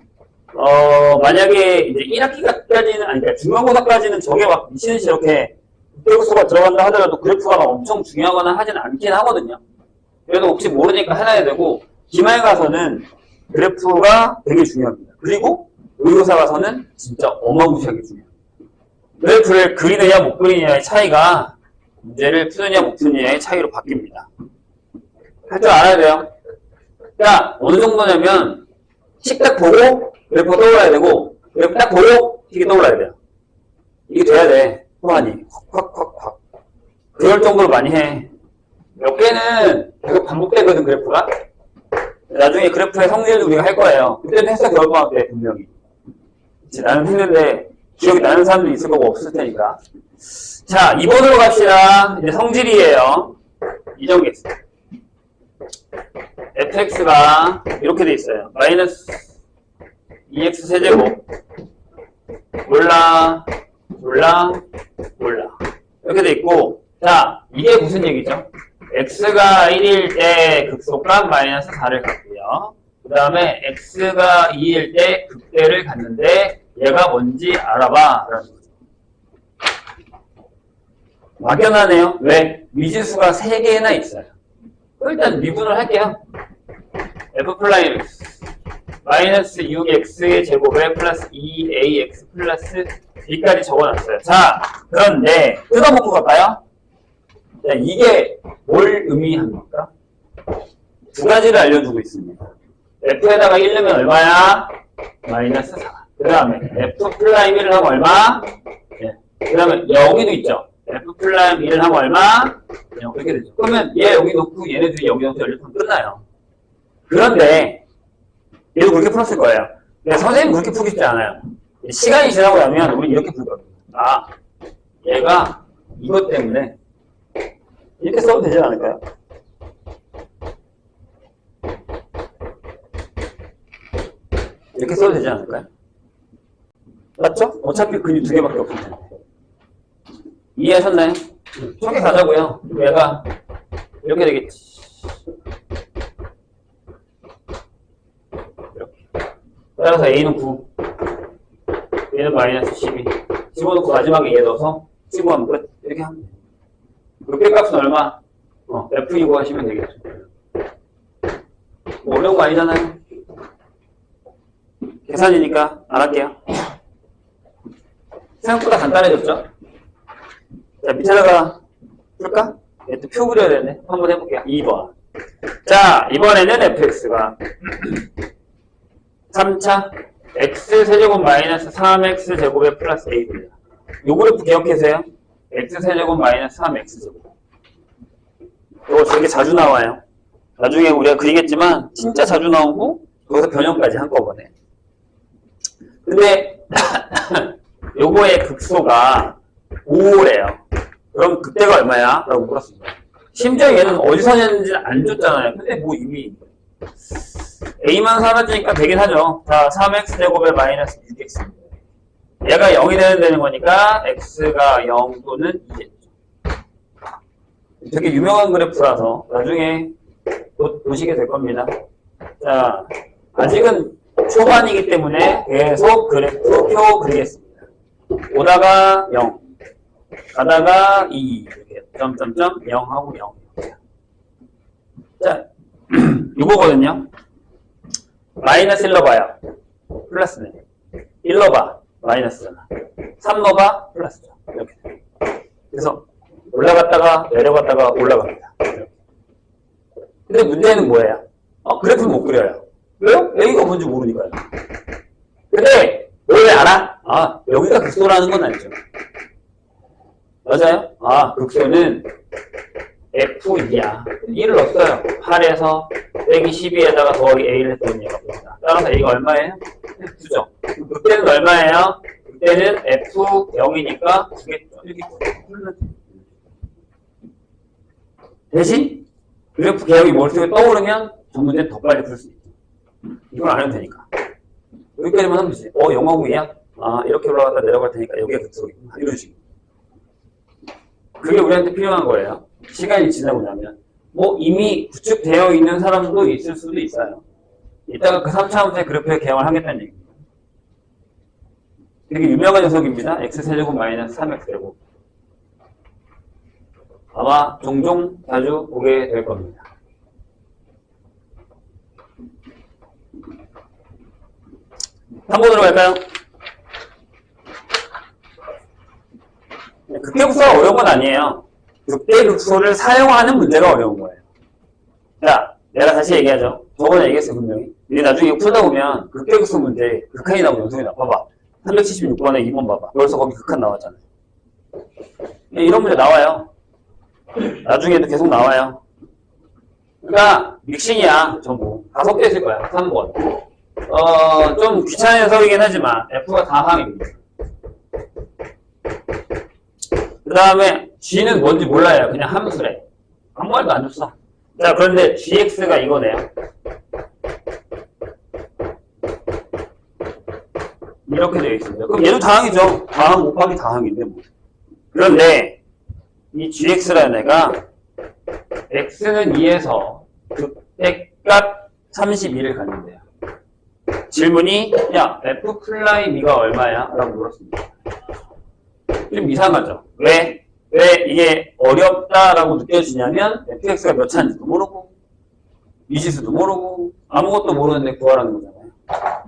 만약에 이제 1학기까지는 아니 그러니까 중간고사까지는 저게 막 미치는 듯이 이렇게 국대국소가 들어간다 하더라도 그래프가 막 엄청 중요하거나 하진 않긴 하거든요. 그래도 혹시 모르니까 해놔야 되고 기말 가서는 그래프가 되게 중요합니다. 그리고 의료사 가서는 진짜 어마무시하게 중요해요. 그래프를 그리느냐 못 그리느냐의 차이가 문제를 푸느냐 못 푸느냐의 차이로 바뀝니다. 할 줄 알아야 돼요. 자, 어느 정도냐면 식딱 보고 그래프가 떠올라야 되고 그래프 딱 보고 이게 떠올라야 돼요. 이게 돼야 돼. 호환이 확 그럴 정도로 많이 해. 몇 개는 계속 반복되거든 그래프가. 나중에 그래프의 성질도 우리가 할 거예요. 그때는 했어 겨울방학 때 분명히. 그치, 나는 했는데 기억이 나는 사람도 있을 거고 없을 테니까. 자, 2번으로 갑시다. 이제 성질이에요. 이정계수. fx가 이렇게 돼 있어요. 마이너스 2x 세제곱 몰라 이렇게 돼 있고, 자, 이게 무슨 얘기죠? x가 1일 때 극소값 마이너스 4를 갖고요. 그 다음에 x가 2일 때 극대를 갖는데 얘가 뭔지 알아봐 라는 거죠. 막연하네요. 왜? 미지수가 3개나 있어요. 일단 미분을 할게요. f 플라임 x 마이너스 6x의 제곱에 플러스 2ax 플러스 b까지 적어놨어요. 자, 그런데 뜯어먹고 갈까요? 자, 이게 뭘 의미합니까? 두 가지를 알려주고 있습니다. f에다가 1 넣으면 얼마야? 마이너스 4. 그 다음에 f 플라임 1을 하면 얼마? 네. 그 다음에 여기도 있죠. f 플라임 1을 하면 얼마? 0. 그렇게 되죠. 그러면 얘 여기 놓고 얘네들이 여기 놓고 연립하면 끝나요. 그런데 얘도 그렇게 풀었을 거예요. 근데 선생님 그렇게 풀기 쉽지 않아요. 시간이 지나고 나면 우리 이렇게 풀거든요. 아, 얘가 이것 때문에 이렇게 써도 되지 않을까요? 이렇게 써도 되지 않을까요? 맞죠? 어차피 근육 2개밖에 없을 텐데. 이해하셨나요? 저렇게 가자고요. 얘가 이렇게 되겠지. 따라서 A는 9, 얘는 마이너스 12. 집어넣고 마지막에 얘 넣어서 집어하면 끝. 이렇게 하면 돼요. 그렇게 값은 얼마? F2고 하시면 되겠죠. 뭐 어려운 거 아니잖아요. 계산이니까 안 할게요. 생각보다 간단해졌죠? 자, 밑에다가 풀까? 또 표 그려야 되네. 한번 해볼게요. 2번. 자, 이번에는 fx가 3차 x세제곱 마이너스 3x제곱에 플러스 a입니다. 요 그래프 기억해세요. x세제곱 마이너스 3x제곱. 이거 되게 자주 나와요. 나중에 우리가 그리겠지만 진짜 자주 나오고 거기서 변형까지 한꺼번에. 근데 요거의 극소가 5래요. 그럼 그때가 얼마야? 라고 물었습니다. 심지어 얘는 어디서 냈는지는 안 줬잖아요. 근데 뭐 이미 a만 사라지니까 되긴 하죠. 자, 3x제곱에 마이너스 6x입니다. 얘가 0이 되는 거니까 x가 0 또는 2겠죠. 되게 유명한 그래프라서 나중에 보시게 될 겁니다. 자, 아직은 초반이기 때문에 계속 그래프 표 그리겠습니다. 오다가 0, 가다가 2, 이렇게 점점점 0하고 0. 자, 이거거든요. 마이너스 1 넣어봐요. 플러스네. 1 넣어봐. 마이너스잖아. 3 넣어봐. 플러스죠. 이렇게. 그래서 올라갔다가 내려갔다가 올라갑니다. 이렇게. 근데 문제는 뭐예요? 그래프를 못 그려요. 왜요? 여기가 뭔지 모르니까요. 근데 왜 알아? 여기가 극소라는 건 알죠. 맞아요? 극소는 F2야. 1을 넣었어요. 8에서 빼기 12에다가 더하기 A를 했더니 얘가 보인다. 따라서 A가 얼마예요? F죠. 그때는 얼마예요? 그때는 F0이니까 9겠죠. 이렇게 대신 그래프 개혁이 머릿속에 떠오르면 전문제는 더 빨리 풀 수 있죠. 이걸 안 해도 되니까. 여기까지만 하면 되지. 0하고이야? 이렇게 올라갔다 내려갈 테니까 여기가 극소이구나. 이런 식으로. 그게 우리한테 필요한 거예요. 시간이 지나고 나면. 이미 구축되어 있는 사람도 있을 수도 있어요. 이따가 그 3차원의 그래프의 개혁을 하겠다는 얘기입니다. 되게 유명한 녀석입니다. x세제곱 마이너스 3x제곱. 아마 종종 자주 보게 될 겁니다. 한 번으로 갈까요? 극대극소가 어려운 건 아니에요. 극대극소를 사용하는 문제가 어려운 거예요. 자, 내가 다시 얘기하죠. 저번에 얘기했어요, 분명히. 우리 나중에 이거 풀다 보면 극대극소 문제, 극한이 나오고 연속이 나와. 봐봐. 376번에 2번 봐봐. 벌써 거기 극한 나왔잖아요. 이런 문제 나와요. 나중에도 계속 나와요. 그러니까 믹싱이야, 전부. 다 섞여 있을 거야, 3번. 좀 귀찮은 녀석이긴 하지만 F가 다항입니다. 그 다음에 G는 뭔지 몰라요. 그냥 함수래. 아무 말도 안 줬어. 자, 그런데 GX가 이거네요. 이렇게 되어 있습니다. 그럼 얘도 다항이죠. 다항 곱하기 다항인데 뭐. 그런데 이 GX라는 애가 X는 2에서 극대값 32를 갖는데요. 질문이 야 F'E가 얼마야? 라고 물었습니다. 좀 이상하죠. 왜 이게 어렵다라고 느껴지냐면 fx가 몇 차인지도 모르고 미지수도 모르고 아무것도 모르는데 구하라는 거잖아요.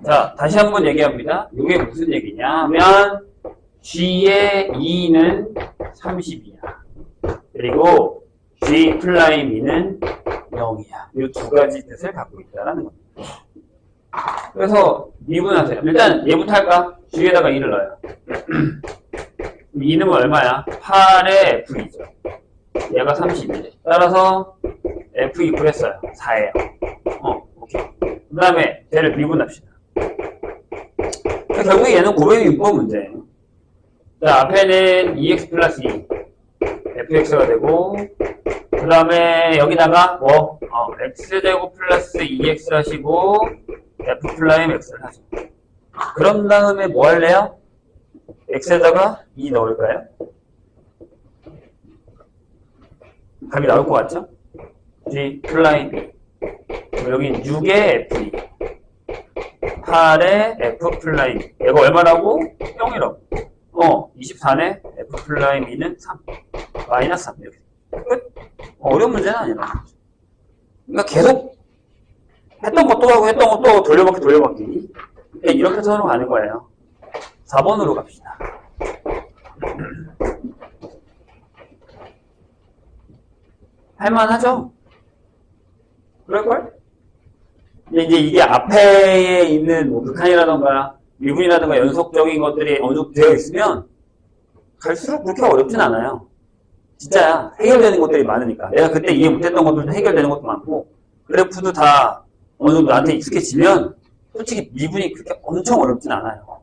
자, 다시 한번 얘기합니다. 이게 무슨 얘기냐 하면 g의 2는 30이야. 그리고 g'E는 0이야. 이 두 가지 뜻을 갖고 있다는 겁니다. 그래서 미분하세요. 일단 얘부터 할까? g에다가 2를 넣어요. 2는 얼마야? 8의 F이죠. 얘가 30이지. 따라서 F 이퀄했어요. 4예요. 오케이. 그 다음에 얘를 미분합시다. 결국에 얘는 고백의 융법 문제예요. 자, 앞에는 2x 플러스 2. fx가 되고, 그 다음에 여기다가 x제곱 플러스 2x 하시고, f 플라임 x를 하죠. 그런 다음에 뭐 할래요? x에다가 2 넣을까요? 답이 나올 것 같죠? g 플라임 2. 여기 6의 f2. 8의 f 플라임 2. 얘가 얼마라고? 0이라고. 24네 f 플라임 2는 3. 마이너스 3. 이렇게. 끝? 어려운 문제는 아니라. 그러니까 계속 했던 것도 하고 했던 것도 돌려받기. 이렇게 선으로 가는 거예요. 4번으로 갑시다. 할만하죠? 그럴걸? 이제 이게 앞에 있는 극한이라던가 미분이라던가 연속적인 것들이 어느 정도 되어 있으면 갈수록 그렇게 어렵진 않아요. 진짜야. 해결되는 것들이 많으니까. 내가 그때 이해 못했던 것들도 해결되는 것도 많고 그래프도 다 어느 정도 나한테 익숙해지면 솔직히 미분이 그렇게 엄청 어렵진 않아요.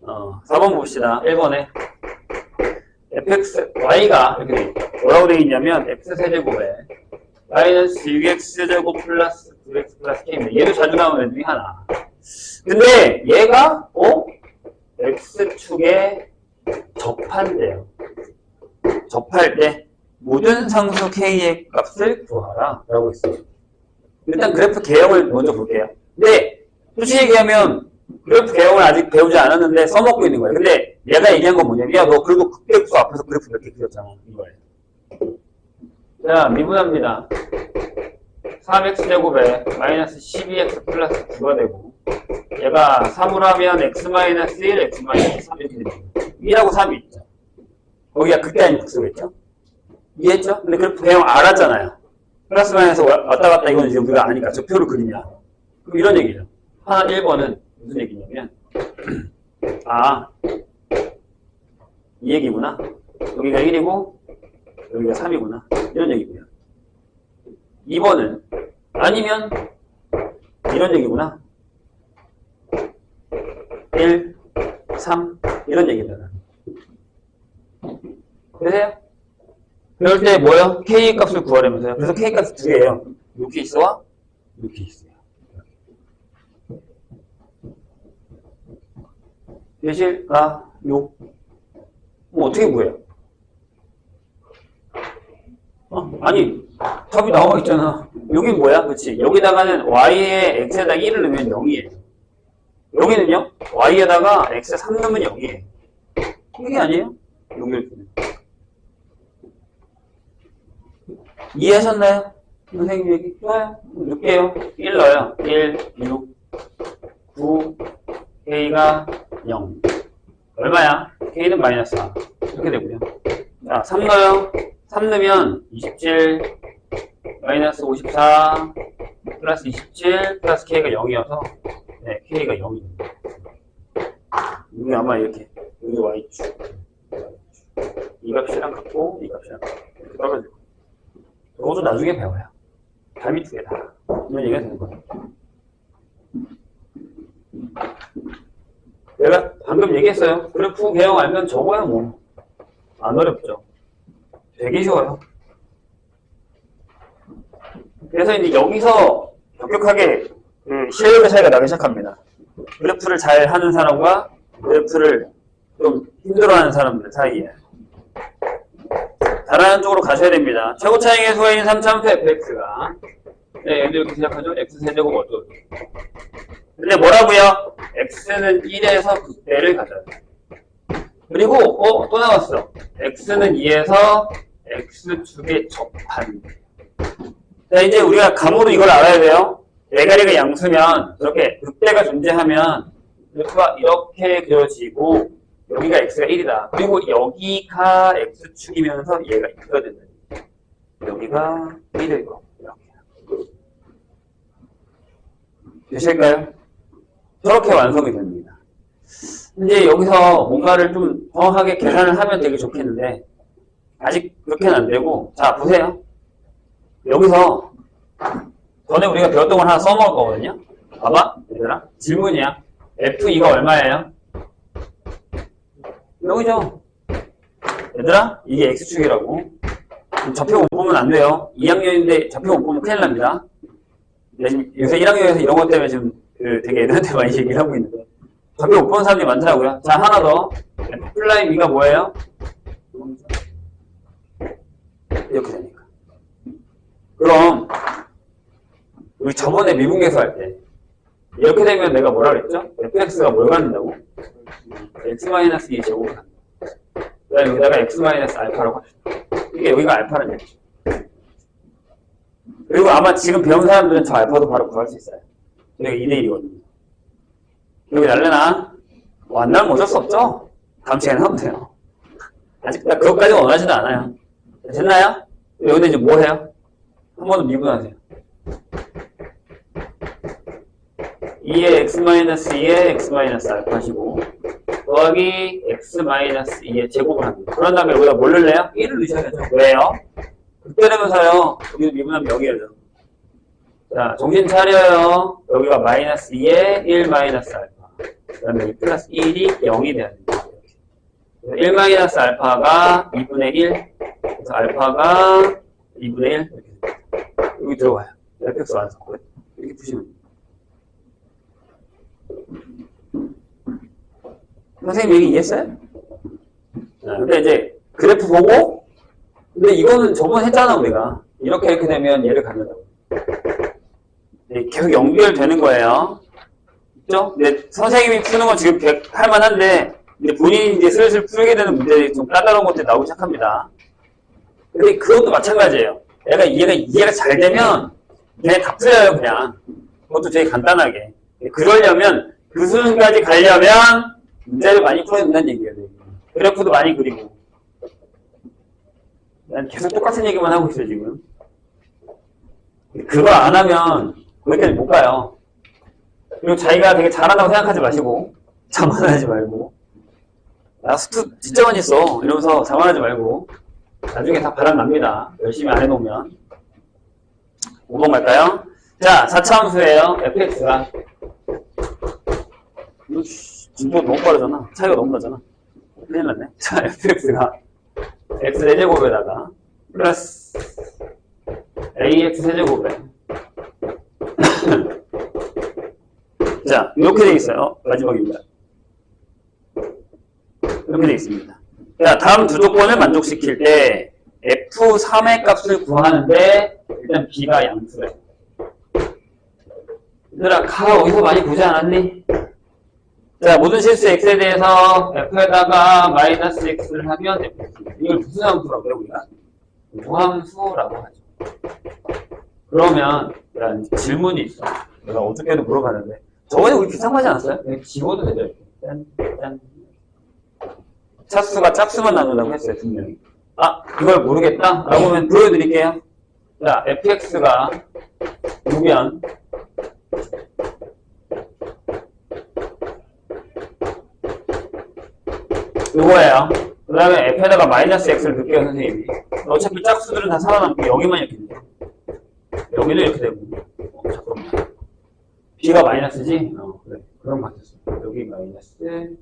4번 봅시다. 1번에 fx, y가 이렇게 돼 있다. 뭐라고 되어 있냐면 x세제곱에 마이너스 6x제곱 플러스 9x 플러스 k입니다. 얘도 자주 나오는 애 중에 하나. 근데 얘가 x축에 접한대요. 접할 때 모든 상수 k의 값을 구하라 라고 했어요. 일단 그래프 개형을 먼저 볼게요. 근데 솔직히 얘기하면 그래프 개형을 아직 배우지 않았는데 써먹고 있는 거예요. 근데 얘가 얘기한 건 뭐냐면 야 너 그리고 극대극소 앞에서 그래프 몇 개 그렸잖아. 이거예요. 자, 미분합니다. 3x제곱에 마이너스 12x 플러스 9가 되고 얘가 3을 하면 x-1, x-3 이렇게 됩니다. 1하고 3이 있죠. 거기가 극대 아닌 극소겠죠? 이해했죠? 근데 그래프 개형 알았잖아요. 플러스 마이너스 왔다 갔다 이건 이제 우리가 아니까 저 표를 그리냐. 그럼 이런 얘기죠. 하나 1번은 무슨 얘기냐면 이 얘기구나. 여기가 1이고 여기가 3이구나. 이런 얘기고요. 2번은 아니면 이런 얘기구나. 1, 3 이런 얘기잖아. 그래서요? 그럴 때 뭐요? K 값을 구하려면서요. 그래서 K 값이 두 개예요. 요 케이스와 요 케이스예요. 대실, 요. 뭐 어떻게 구해요? 아니, 답이 나와 있잖아. 여긴 뭐야? 그치? 여기다가는 y에 x에다 1을 넣으면 0이에요. 여기는요? y에다가 x에 3 넣으면 0이에요. 이게 아니에요? 여기를 보면. 이해하셨나요? 선생님 얘기 좋아요. 넣을게요. 1 넣어요. 1, 6, 9, k가 0. 얼마야? k는 마이너스 4. 이렇게 되고요. 자, 3 넣어요. 3 넣으면 27, 마이너스 54, 플러스 27, 플러스 k가 0이어서 네, k가 0입니다. 이게 아마 이렇게 여기 y축 이 값이랑 같고 이 값이랑 같고 이렇게 떨어질 거예요. 이것도 나중에 배워요. 답이 두 개다. 이런 얘기가 되는 거예요. 내가 방금 얘기했어요. 그래프 개형 알면 적어요 뭐. 안 어렵죠. 되게 쉬워요. 그래서 이제 여기서 급격하게 실력의 차이가 나기 시작합니다. 그래프를 잘 하는 사람과 그래프를 좀 힘들어하는 사람들 사이에. 잘하는 쪽으로 가셔야 됩니다. 최고 차이 계수인 3000 fx가 네, 얘도 이렇게 시작하죠. x세제곱 어쩌고. 근데 뭐라고요? x는 1에서 극대를 가져요. 그리고 또 나왔어. x는 2에서 x축의 접한. 자, 이제 우리가 감으로 이걸 알아야 돼요. 네가리가 양수면 저렇게 극대가 존재하면 그래프가 이렇게 그려지고 여기가 x가 1이다. 그리고 여기가 x축이면서 얘가 2가 된다. 여기가 1일 거. 이렇게. 되실까요? 저렇게 완성이 됩니다. 이제 여기서 뭔가를 좀 정확하게 계산을 하면 되게 좋겠는데 아직 그렇게는 안 되고, 자 보세요. 여기서 전에 우리가 배웠던 걸 하나 써먹을 거거든요. 봐봐 얘들아, 질문이야. F2가 얼마예요? 여기죠. 얘들아, 이게 X축이라고. 좌표 못 보면 안 돼요. 2학년인데 좌표 못 보면 큰일 납니다. 요새 1학년에서 이런 것 때문에 지금 되게 애들한테 많이 얘기를 하고 있는데 좌표 못 보는 사람들이 많더라고요. 자, 하나 더. F'E가 뭐예요? 이렇게 되니까. 그럼 우리 저번에 미분계수 할 때 이렇게 되면 내가 뭐라 그랬죠? fx가 뭘 갖는다고? x-2 제곱을 갖는다. 그 다음에 여기다가 x-알파라고 합시다. 이게 여기가 알파라는 얘기죠. 그리고 아마 지금 배운 사람들은 저 알파도 바로 구할 수 있어요. 여기가 2대1이거든요. 여기 날려나? 안 나면 어쩔 수 없죠? 다음 시간에 하면 돼요. 아직 그것까지 원하지도 않아요. 됐나요? 여기다 이제 뭐 해요? 한 번 더 미분하세요. 2의 x-2의 x-알파시고 더하기 x-2의 제곱을 합니다. 그런 다음에 여기다 뭘 넣을래요? 1을 넣으셔야죠. 왜요? 극대되면서요. 여기도 미분하면 0이에요. 자, 정신 차려요. 여기가 마이너스 2의 1 마이너스 알파. 그 다음에 여기 플러스 1이 0이 돼야 됩니다. 1 마이너스 알파가 2분의 1. 그래서 알파가 2분의 1. 이렇게 됩니다. 여기 들어가요. fx 완성. 이렇게 푸시면 됩니다. 선생님 얘기 이해했어요? 근데 이제 그래프 보고, 근데 이거는 저번에 했잖아 우리가. 이렇게 되면 얘를 갖는다고. 계속 연결되는 거예요. 그죠? 근데 선생님이 푸는 건 지금 할만한데, 근데 본인이 이제 슬슬 풀게 되는 문제들이 좀 까다로운 것들이 나오기 시작합니다. 근데 그것도 마찬가지예요. 얘가 이해가 잘 되면 그냥 다 풀려요 그냥. 그것도 되게 간단하게. 그러려면 그 수준까지 가려면 문제를 많이 풀어야 된다는 얘기예요. 그래프도 많이 그리고. 난 계속 똑같은 얘기만 하고 있어요, 지금. 그거 안 하면 거기까지 못 가요. 그리고 자기가 되게 잘한다고 생각하지 마시고, 자만하지 말고. 나 스투 진짜 많이 써. 이러면서 자만하지 말고. 나중에 다 바람납니다. 열심히 안 해놓으면. 5번 갈까요? 자, 4차 함수예요. fx가. 진도 너무 빠르잖아. 차이가 너무 나잖아. 큰일 났네. 자, fx가 x 4제곱에다가 플러스 ax 세제곱에 자, 이렇게 되어 있어요. 마지막입니다. 이렇게 되어 있습니다. 자, 다음 두 조건을 만족시킬 때 f3의 값을 구하는데 일단 b가 양수래. 얘들아, 가 어디서 많이 보지 않았니? 자, 모든 실수 x에 대해서 f에다가 마이너스 x를 하면 이걸 무슨 함수라고 해요, 우리가? 무함수라고 하죠. 그러면 질문이 있어. 내가 어저께도 물어봤는데 저번에 우리 비슷하지 않았어요? 지워도 되죠, 이렇게. 짠. 차수가 짝수만 나눈다고 했어요, 분명히. 아, 이걸 모르겠다? 라고 하면 보여드릴게요. 자, fx가 6이면 이거예요. 그 다음에 f에다가 마이너스 x를 넣을게요, 선생님이. 어차피 짝수들은 다 살아남고 여기만 이렇게 돼요. 여기도 이렇게 되고. 잠깐만. b가 마이너스지? 그래. 그럼 맞췄어. 여기 마이너스,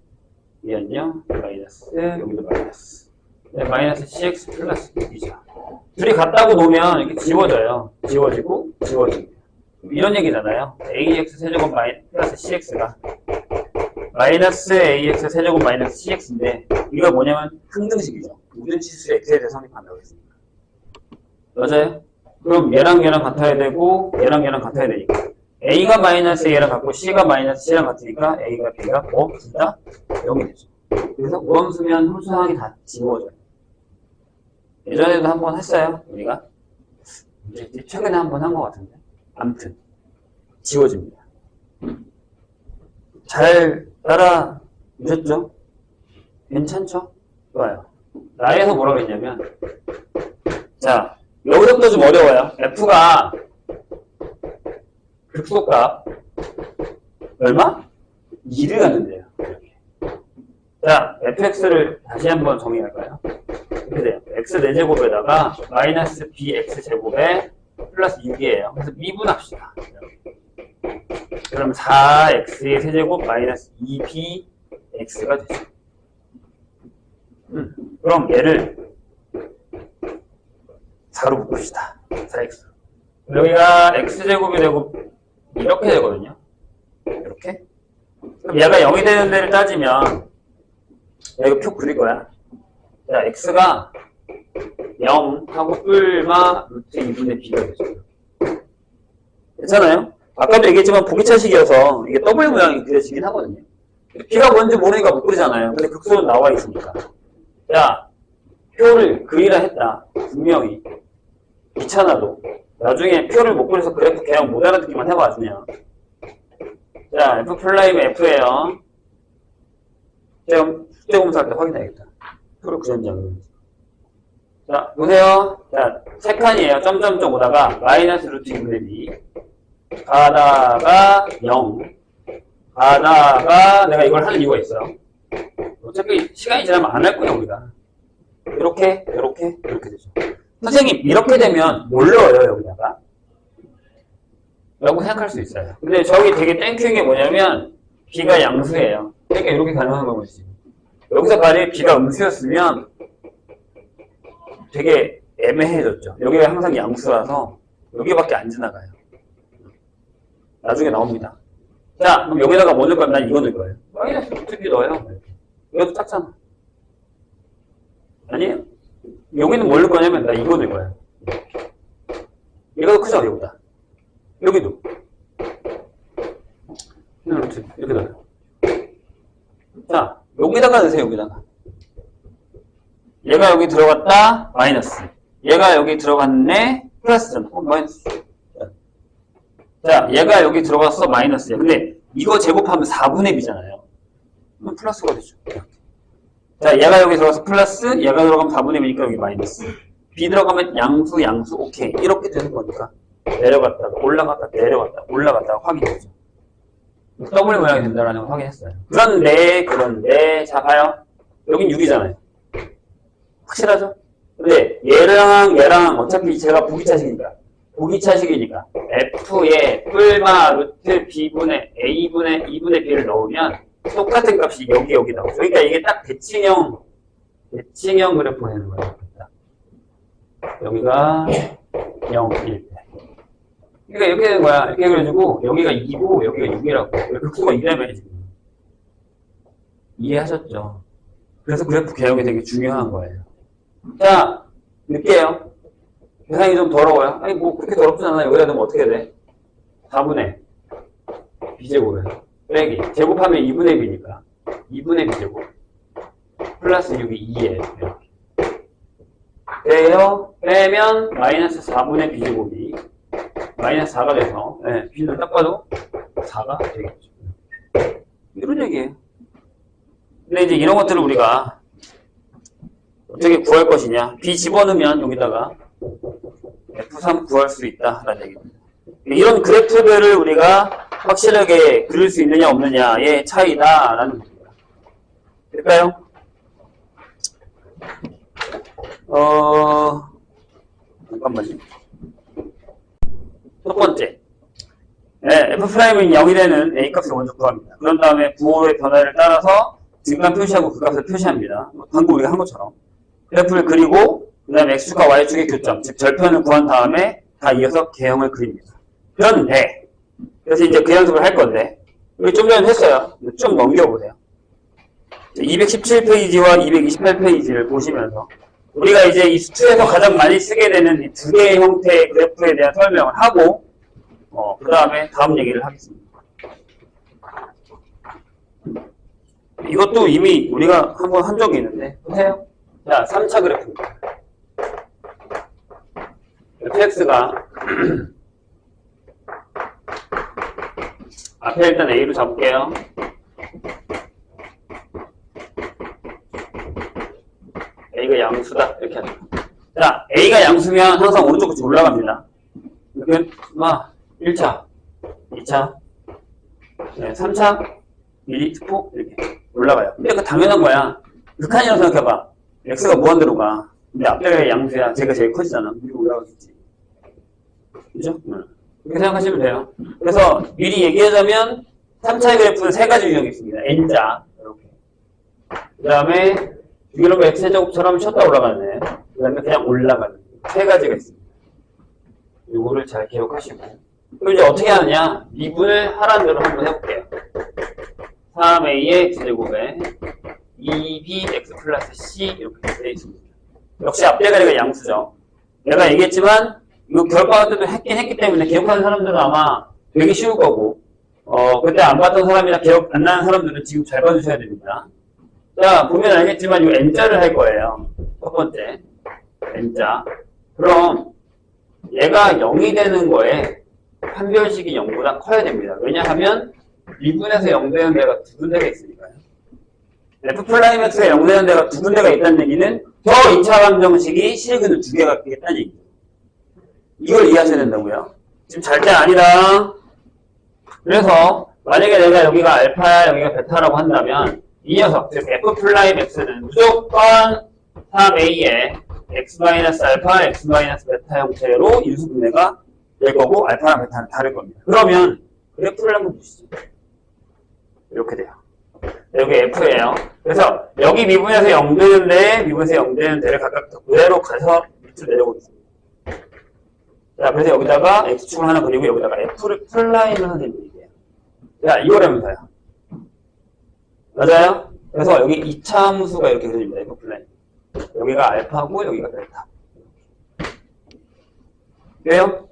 이 안녕, 마이너스, 여기도 마이너스. 네, 마이너스 cx 플러스 6이죠. 둘이 같다고 놓으면 이렇게 지워져요. 지워지고, 지워지고. 이런 얘기잖아요. ax 세제곱 플러스 cx가 마이너스 ax 세제곱 마이너스 cx인데 이거 뭐냐면 항등식이죠. 모든 치수 x에 대해 성립한다고 했습니다. 맞아요? 그럼 얘랑 얘랑 같아야 되고 얘랑 얘랑 같아야 되니까 a가 마이너스 a랑 같고 c가 마이너스 c랑 같으니까 a가 b가 진짜 0이 되죠. 그래서 우함수면 함수항이 다 지워져요. 예전에도 한번 했어요, 우리가. 이제 최근에 한번 한 것 같은데. 아무튼 지워집니다. 잘 따라오셨죠? 괜찮죠? 좋아요. 나에서 뭐라고 했냐면, 자, 여기서부터 좀 어려워요. f가 극소값 얼마? 2를 갖는데요. 이렇게. 자, fx를 다시 한번 정의할까요? 이렇게 돼요. x 4제곱에다가 마이너스 bx 제곱에 플러스 6이에요. 그래서 미분합시다. 그럼 4x의 세제곱 마이너스 2bx가 되죠. 그럼 얘를 4로 묶읍시다. 4x. 여기가 x제곱이 되고 이렇게 되거든요. 이렇게. 그럼 얘가 0이 되는 데를 따지면 이거 표 그릴 거야. 자, x가 0하고 뿔마 루트 2분의 b가 되죠. 괜찮아요? 아까도 얘기했지만 보기차식이어서 이게 W 모양이 그려지긴 하거든요. b가 뭔지 모르니까 못 그리잖아요. 근데 극소는 나와 있으니까. 자, 표를 그리라 했다. 분명히. 귀찮아도. 나중에 표를 못 그려서 그래프 그냥 못 알아듣기만 해봐, 그냥. 자, F'의 F예요. 숙제 검사할 때 확인해야겠다. 표를 그렸는지 안 그렸는지. 자, 보세요. 자, 세 칸이에요. 점점점 오다가 마이너스 루트 2분의 b. 가다가 0. 가다가 내가 이걸 하는 이유가 있어요. 어차피 시간이 지나면 안 할 거야, 우리가. 이렇게 되죠. 선생님, 이렇게 되면 뭘 넣어요, 여기다가? 라고 생각할 수 있어요. 근데 저기 되게 땡큐인 게 뭐냐면, b가 양수예요. 그러니까 이렇게 가능한 거지. 여기서 만약에 b가 음수였으면 되게 애매해졌죠. 여기가 항상 양수라서 여기밖에 안 지나가요. 나중에 나옵니다. 자, 그럼 여기다가 뭐 넣을 거면 난 이거 넣을 거예요. 마이너스 루트 b 넣어요. 이것도 작잖아. 아니에요? 여기는 뭘 넣을 거냐면 나 이거 넣을 거예요. 얘가 더 크죠, 여기보다. 여기도. 이렇게 넣어요. 자, 여기다가 넣으세요, 여기다가. 얘가 여기 들어갔다, 마이너스. 얘가 여기 들어갔네, 플러스잖아. 마이너스. 자, 얘가 여기 들어갔어, 마이너스야. 근데 이거 제곱하면 4분의 b잖아요. 그럼 플러스가 되죠. 자, 얘가 여기 들어가서 플러스, 얘가 들어가면 4분의 b니까 여기 마이너스. b 들어가면 양수, 양수, 오케이. 이렇게 되는 거니까. 내려갔다가, 올라갔다가, 내려갔다가, 올라갔다가 확인되죠. 더블 모양이 된다는 걸 확인했어요. 그런데, 자, 봐요. 여긴 6이잖아요. 확실하죠? 근데 얘랑 어차피 제가 부기차식이니까 f에 뿔마 루트 b분의 a분의 2분의 b를 넣으면 똑같은 값이 여기 나오죠. 그러니까 이게 딱 대칭형 그래프가 되는 거예요. 여기가 0, 1. 그러니까 이렇게 되는 거야. 이렇게 해가지고 여기가 2고 여기가 6이라고. 극소가 2라면 지금. 이해하셨죠? 그래서 그래프 개형이 되게 중요한 거예요. 자, 넣을게요. 계산이 좀 더러워요. 아니, 뭐, 그렇게 더럽진 않아요. 여기다 넣으면 어떻게 돼? 4분의 b제곱에 빼기. 제곱하면 2분의 b니까. 2분의 b제곱. 플러스 6이 2에. 빼요. 빼면 마이너스 4분의 b제곱이 마이너스 4가 돼서, 네, b는 딱 봐도 4가 되겠죠. 이런 얘기예요. 근데 이제 이런 것들을 우리가 어떻게 구할 것이냐. b 집어넣으면 여기다가 F3 구할 수 있다라는 얘기입니다. 이런 그래프들을 우리가 확실하게 그릴 수 있느냐 없느냐의 차이다라는 겁니다. 될까요? 잠깐만요. 첫 번째. 네, F'은 0이 되는 A값을 먼저 구합니다. 그런 다음에 부호의 변화를 따라서 증감 표시하고 그 값을 표시합니다. 방금 우리가 한 것처럼. 그래프를 그리고 그 다음에 X축과 Y축의 교점, 즉 절편을 구한 다음에 다 이어서 개형을 그립니다. 그런데 그래서 이제 그 연습을 할 건데 우리 좀 전에 했어요. 좀 넘겨보세요. 217페이지와 228페이지를 보시면서 우리가 이제 이 수투에서 가장 많이 쓰게 되는 이 두 개의 형태의 그래프에 대한 설명을 하고 그 다음에 다음 얘기를 하겠습니다. 이것도 이미 우리가 한번 한 적이 있는데 보세요. 자, 3차 그래프입니다. fx가 앞에 일단 a로 잡을게요. a가 양수다 이렇게 하죠. 자, a가 양수면 항상 오른쪽 끝이 올라갑니다. 이렇게 막 1차, 2차, 3차, 1, 2, 스포 이렇게 올라가요. 근데 그 당연한 거야. 극한이라고 생각해봐. x가 무한대로 가. 근데 앞에가 양수야. 제가 제일 커지잖아. 위로 올라가겠지. 그죠? 그렇게 생각하시면 돼요. 그래서 미리 얘기하자면 3차의 그래프는 세 가지 유형이 있습니다. n자 이렇게. 그 다음에 이런 x제곱처럼 쉬었다 올라가는, 그 다음에 그냥 올라가는 세 가지가 있습니다. 요거를 잘 기억하시고. 그럼 이제 어떻게 하느냐? 미분을 하라는 대로 한번 해볼게요. 3a의 x제곱에 2bx 플러스 c 이렇게 되어 있습니다. 역시 앞대가리가 양수죠. 내가 얘기했지만 이거 결과가 때도 했기 때문에 기억하는 사람들은 아마 되게 쉬울 거고 그때 안 봤던 사람이나 기억 안 나는 사람들은 지금 잘 봐주셔야 됩니다. 자, 보면 알겠지만 이 n자를 할 거예요. 첫 번째 n자. 그럼 얘가 0이 되는 거에 판별식이 0보다 커야 됩니다. 왜냐하면 미분에서 0 되는 데가 두 군데가 있으니까요. F'X가 0 되는 데가 두 군데가 있다는 얘기는 저 2차 방정식이 실근은 두 개가 있겠다는 얘기죠. 이걸 이해하셔야 된다고요. 지금 절대 아니다. 그래서 만약에 내가 여기가 알파야 여기가 베타라고 한다면 이 녀석, 즉 F'X는 무조건 3a의 x-알파, x-베타 형태로 인수분해가 될 거고 알파랑 베타는 다를 겁니다. 그러면 그래프를 한번 보시죠. 이렇게 돼요. 여기 F예요. 그래서 여기 미분에서 0 되는데 미분에서 0 되는 데를 각각 그대로 가서 밑으로 내려오고 있습니다. 자, 그래서 여기다가 X축을 하나 그리고 여기다가 F를 플라인을 하는 얘기예요. 자, 이거라면 돼요. 맞아요? 그래서 여기 2차 함수가 이렇게 그려집니다. F 플라인. 여기가 알파고 여기가 베타. 그래요?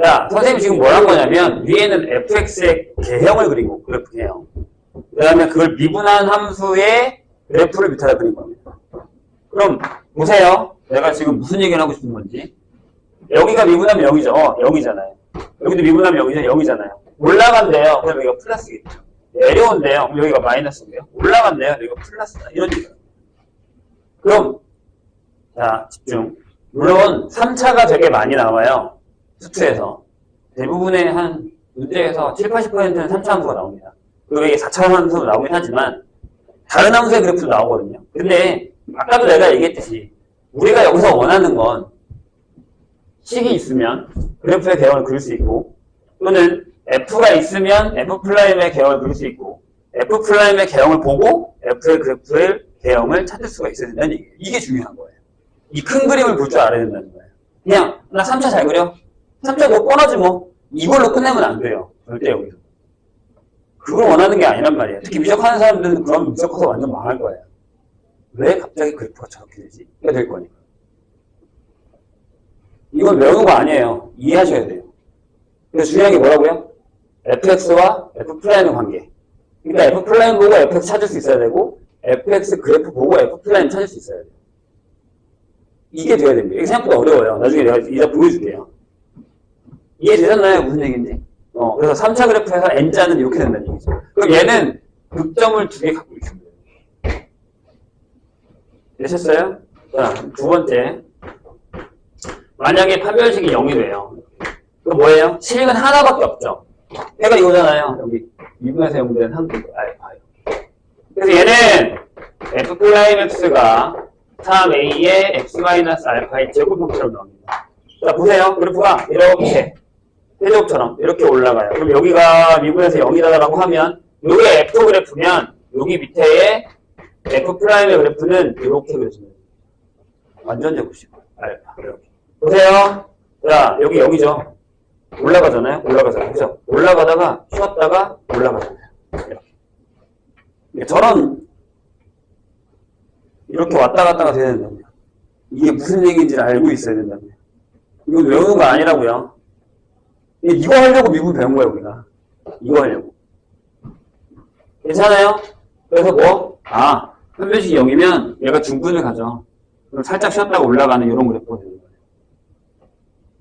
자, 선생님이 지금 뭘 한 거냐면 위에는 fx의 개형을 그리고 그래프 개형. 그 다음에 그걸 미분한 함수의 그래프를 밑에다 그린 겁니다. 그럼 보세요. 내가 지금 무슨 얘기를 하고 싶은 건지. 여기가 미분하면 0이죠. 0이잖아요. 여기도 미분하면 0이죠. 0이잖아요. 올라간대요. 그럼 여기가 플러스겠죠. 내려온대요. 그럼 여기가 마이너스고요. 올라간대요. 여기가 플러스다. 이런 얘기예요. 그럼 자, 집중. 물론 3차가 되게 많이 나와요. 수투에서. 대부분의 한 문제에서 7, 80%는 3차 함수가 나옵니다. 그리고 이게 4차 함수도 나오긴 하지만 다른 함수의 그래프도 나오거든요. 근데 아까도 내가 얘기했듯이 우리가 여기서 원하는 건 식이 있으면 그래프의 개형을 그릴 수 있고 또는 F가 있으면 F'의 개형을 그릴 수 있고 F'의 개형을 보고 F의 그래프의 개형을 찾을 수가 있어야 된다는 얘기예요. 이게 중요한 거예요. 이 큰 그림을 볼 줄 알아야 된다는 거예요. 그냥 나 3차 잘 그려? 3차 뭐 뻔하지 뭐. 이걸로 끝내면 안 돼요. 절대 여기서. 그걸 원하는 게 아니란 말이에요. 특히 미적하는 사람들은 그럼 미적해서 완전 망할 거예요. 왜 갑자기 그래프가 저렇게 되지? 이게 될 거니까. 이건 외우는 거 아니에요. 이해하셔야 돼요. 그래서 중요한 게 뭐라고요? fx와 f'의 관계. 그러니까 f' 보고 fx 찾을 수 있어야 되고 fx 그래프 보고 f' 찾을 수 있어야 돼요. 이게 돼야 됩니다. 이게 생각보다 어려워요. 나중에 내가 이따 보여줄게요. 이해되셨나요? 무슨 얘기인지? 그래서 3차 그래프에서 n자는 이렇게 된다는 얘기죠. 그럼 얘는 극점을 2개 갖고 있습니다. 되셨어요? 자, 두 번째. 만약에 판별식이 0이 돼요. 그럼 뭐예요? 식은 하나밖에 없죠. 해가 이거잖아요. 여기 2분에서 0된 한두 알파요. 그래서 얘는 f'x가 3a의 x-알파의 제곱형처럼 나옵니다. 자, 보세요. 그래프가 이렇게 세제곱처럼 이렇게 올라가요. 그럼 여기가 미분에서 0이다라고 하면 요게 f 그래프면 여기 밑에의 f'의 그래프는 이렇게 그려집니다. 완전 제곱식 알파 이렇게. 보세요. 자, 여기 0이죠. 올라가잖아요. 올라가잖아요. 그죠? 올라가다가 쉬었다가 올라가잖아요. 이렇게. 저런 이렇게 왔다 갔다가 돼야 된다고요. 이게 무슨 얘기인지를 알고 있어야 된다고요. 이건 외우는 거 아니라고요. 이거 하려고 미분 배운 거예요, 우리가. 이거 하려고. 괜찮아요? 그래서 뭐? 판별식이 0이면 얘가 중분을 가져. 그럼 살짝 쉬었다가 올라가는 이런 그래프가 되는 거예요.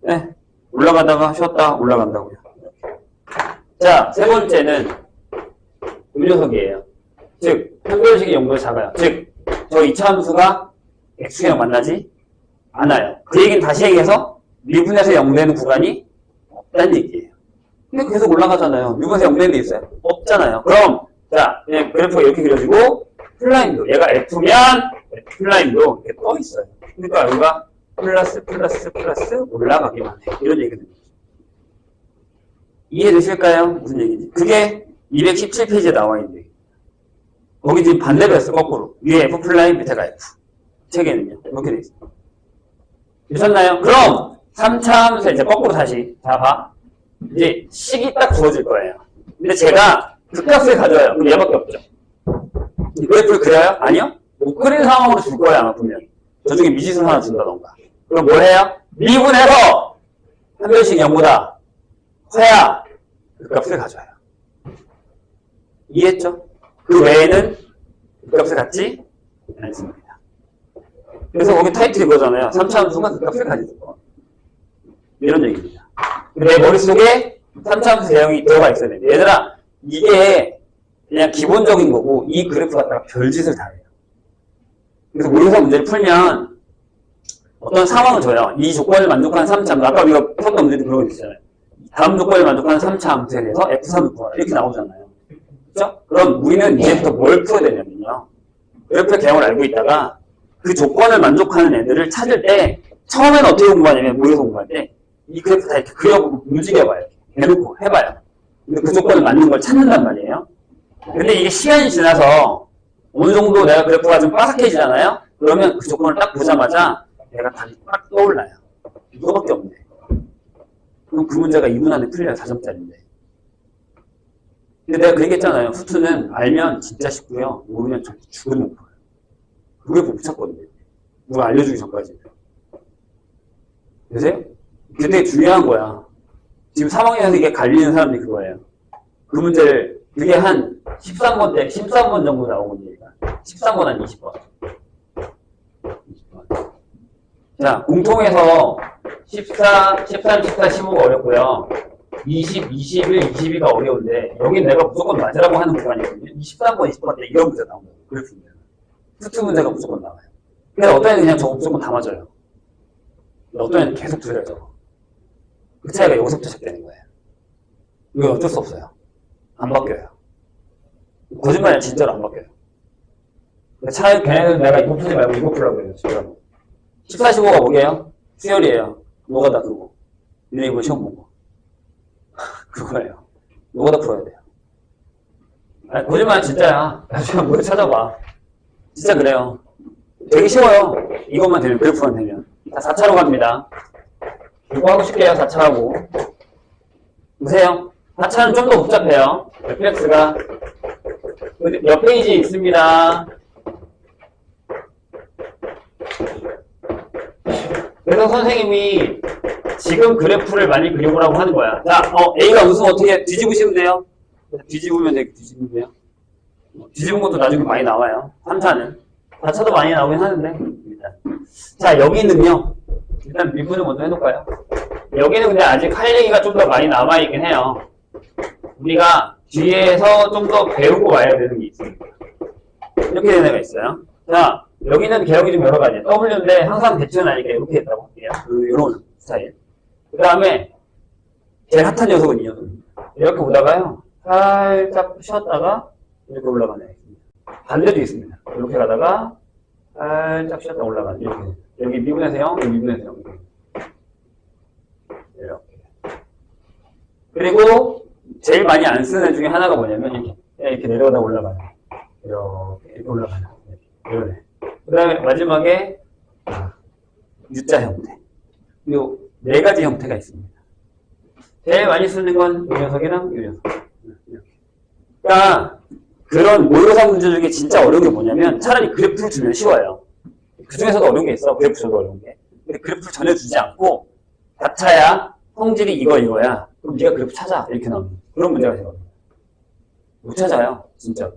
네. 올라가다가 쉬었다 올라간다고요. 자, 세 번째는 음료석이에요. 즉, 판별식이 0보다 작아요. 즉, 저 2차 함수가 x랑 만나지 않아요. 그 얘기는 다시 얘기해서 미분에서 0 되는 구간이 없다는 얘기예요. 근데 계속 올라가잖아요. 미분에서 0 되는 데 있어요? 없잖아요. 그럼 자, 그냥 그래프가 이렇게 그려지고 플라임도 얘가 f면 플라임도 이렇게 떠 있어요. 그러니까 여기가 플러스 올라가기만 해. 이런 얘기가 됩니다. 이해되실까요? 무슨 얘기인지. 그게 217페이지에 나와 있는데 거기 지금 반대로 했어. 거꾸로. 위에 f 플라임 밑에가 f. 책에는요. 이렇게 돼 있어요. 되셨나요? 그럼 3차 함수 이제 거꾸로 다시 자 봐. 이제 식이 딱 주어질 거예요. 근데 제가 극값을 가져요. 그럼 얘밖에 없죠. 이 그래프를 그려요? 아니요? 못 그리는 상황으로 줄 거야 아마 분명히. 저쪽에 미지수 하나 준다던가. 그럼 뭘 해요? 미분해서 판별식 0보다 커야 극값을 가져요. 이해했죠? 그 외에는 극값을 갖지 않습니다. 그래서 거기 타이틀이 그거잖아요. 3차 함수가 극값을 가질 거. 이런 얘기입니다. 내 머릿속에 3차 함수 대형이 들어가 있어야 됩니다. 얘들아, 이게 그냥 기본적인 거고 이 그래프 갖다가 별짓을 다 해요. 그래서 모의고사 문제를 풀면 어떤 상황을 줘요. 이 조건을 만족하는 3차 함수. 아까 우리가 풀었던 문제도 그런 거 있잖아요. 다음 조건을 만족하는 3차 함수에 대해서 F3을 구하라. 이렇게 나오잖아요. 그렇죠? 그럼 우리는 이제부터 뭘 풀어야 되냐면요. 그래프의 개형을 알고 있다가 그 조건을 만족하는 애들을 찾을 때 처음에는 어떻게 공부하냐면 모의고사 공부할 때 이 그래프 다 이렇게 그려보고 움직여봐요. 해놓고 해봐요. 근데 그 조건을 맞는 걸 찾는단 말이에요. 근데 이게 시간이 지나서 어느 정도 내가 그래프가 좀 빠삭해지잖아요. 그러면 그 조건을 딱 보자마자 내가 답이 딱 떠올라요. 이거밖에 없네. 그럼 그 문제가 2분 안에 풀려요. 4점짜리인데. 근데 내가 그 얘기했잖아요. 후투는 알면 진짜 쉽고요. 모르면 죽은 못 풀어요. 그게 못 찾거든요. 누가 알려주기 전까지. 되세요? 그게 되게 중요한 거야. 지금 3학년에서 이게 갈리는 사람들이 그거예요. 그 문제를 그게 한 13번 때 13번 정도 나온 문제니까 13번 한 20번. 자, 공통에서 14, 13, 14, 15가 어렵고요. 20, 21, 22가 어려운데 여긴 내가 무조건 맞으라고 하는 구간이거든요. 23번, 20번 때 이런 문제 나오는 거예요. 그래프입니다. 수트 문제가 무조건 나와요. 근데 어떤 애는 그냥 저거 무조건 다 맞아요. 어떤 애는 계속 틀려요, 저거. 그 차이가 여기서부터 시작되는 거예요. 이거 어쩔 수 없어요. 안 바뀌어요. 거짓말이 진짜로 안 바뀌어요. 차라리 걔네는 내가 이거 풀지 말고 이거 풀라고 해요, 진짜로. 14, 15가 뭐게요? 수열이에요. 노가다 그거. 니네 이거 시험 본 거. 그거예요. 노가다 풀어야 돼요. 아니, 거짓말 진짜야. 나중에 뭘 찾아봐. 진짜 그래요. 되게 쉬워요. 이것만 되면, 그래프만 되면. 자, 4차로 갑니다. 이거 하고 싶게요, 4차하고. 보세요. 4차는 좀 더 복잡해요. FX가. 몇 페이지 있습니다. 그래서 선생님이 지금 그래프를 많이 그려보라고 하는 거야. 자, A가 웃으면 어떻게 뒤집으시면 돼요? 뒤집으면 되게 뒤집으면 돼요. 뒤집은 것도 나중에 많이 나와요. 3차는. 4차도 많이 나오긴 하는데. 일단. 자, 여기는요. 일단 미분을 먼저 해놓을까요? 여기는 근데 아직 할 얘기가 좀 더 많이 남아있긴 해요. 우리가 뒤에서 좀 더 배우고 와야 되는 게 있습니다. 이렇게 되는 애가 있어요. 자, 여기는 개혁이 좀 여러 가지. W인데 항상 대칭은 아니니까 이렇게 했다고 할게요. 이런 스타일. 그 다음에 제일 핫한 녀석은 이 녀석입니다. 이렇게 오다가요. 살짝 쉬었다가 이렇게 올라가는 애가 있습니다. 반대도 있습니다. 이렇게 가다가 살짝 쉬었다 올라가는 이렇게. 여기 미분에서 0, 여기 미분에서 0. 이렇게. 그리고 제일 많이 안 쓰는 애 중에 하나가 뭐냐면 이렇게 내려가다 올라가요. 이렇게 올라가요. 이러네. 그 다음에 마지막에 U자 형태. 요 네 가지 형태가 있습니다. 제일 많이 쓰는 건 이 녀석이랑 이 녀석. 이렇게. 그러니까 그런 모의고사 문제 중에 진짜 어려운 게 뭐냐면 차라리 그래프를 주면 쉬워요. 그 중에서도 어려운 게 있어. 그래프 줘도 어려운 게. 근데 그래프를 전혀 주지 않고 같아야 성질이 이거야. 그럼 네가 그래프 찾아. 이렇게 나오는 그런 문제가 되거든요. 못 찾아요. 진짜.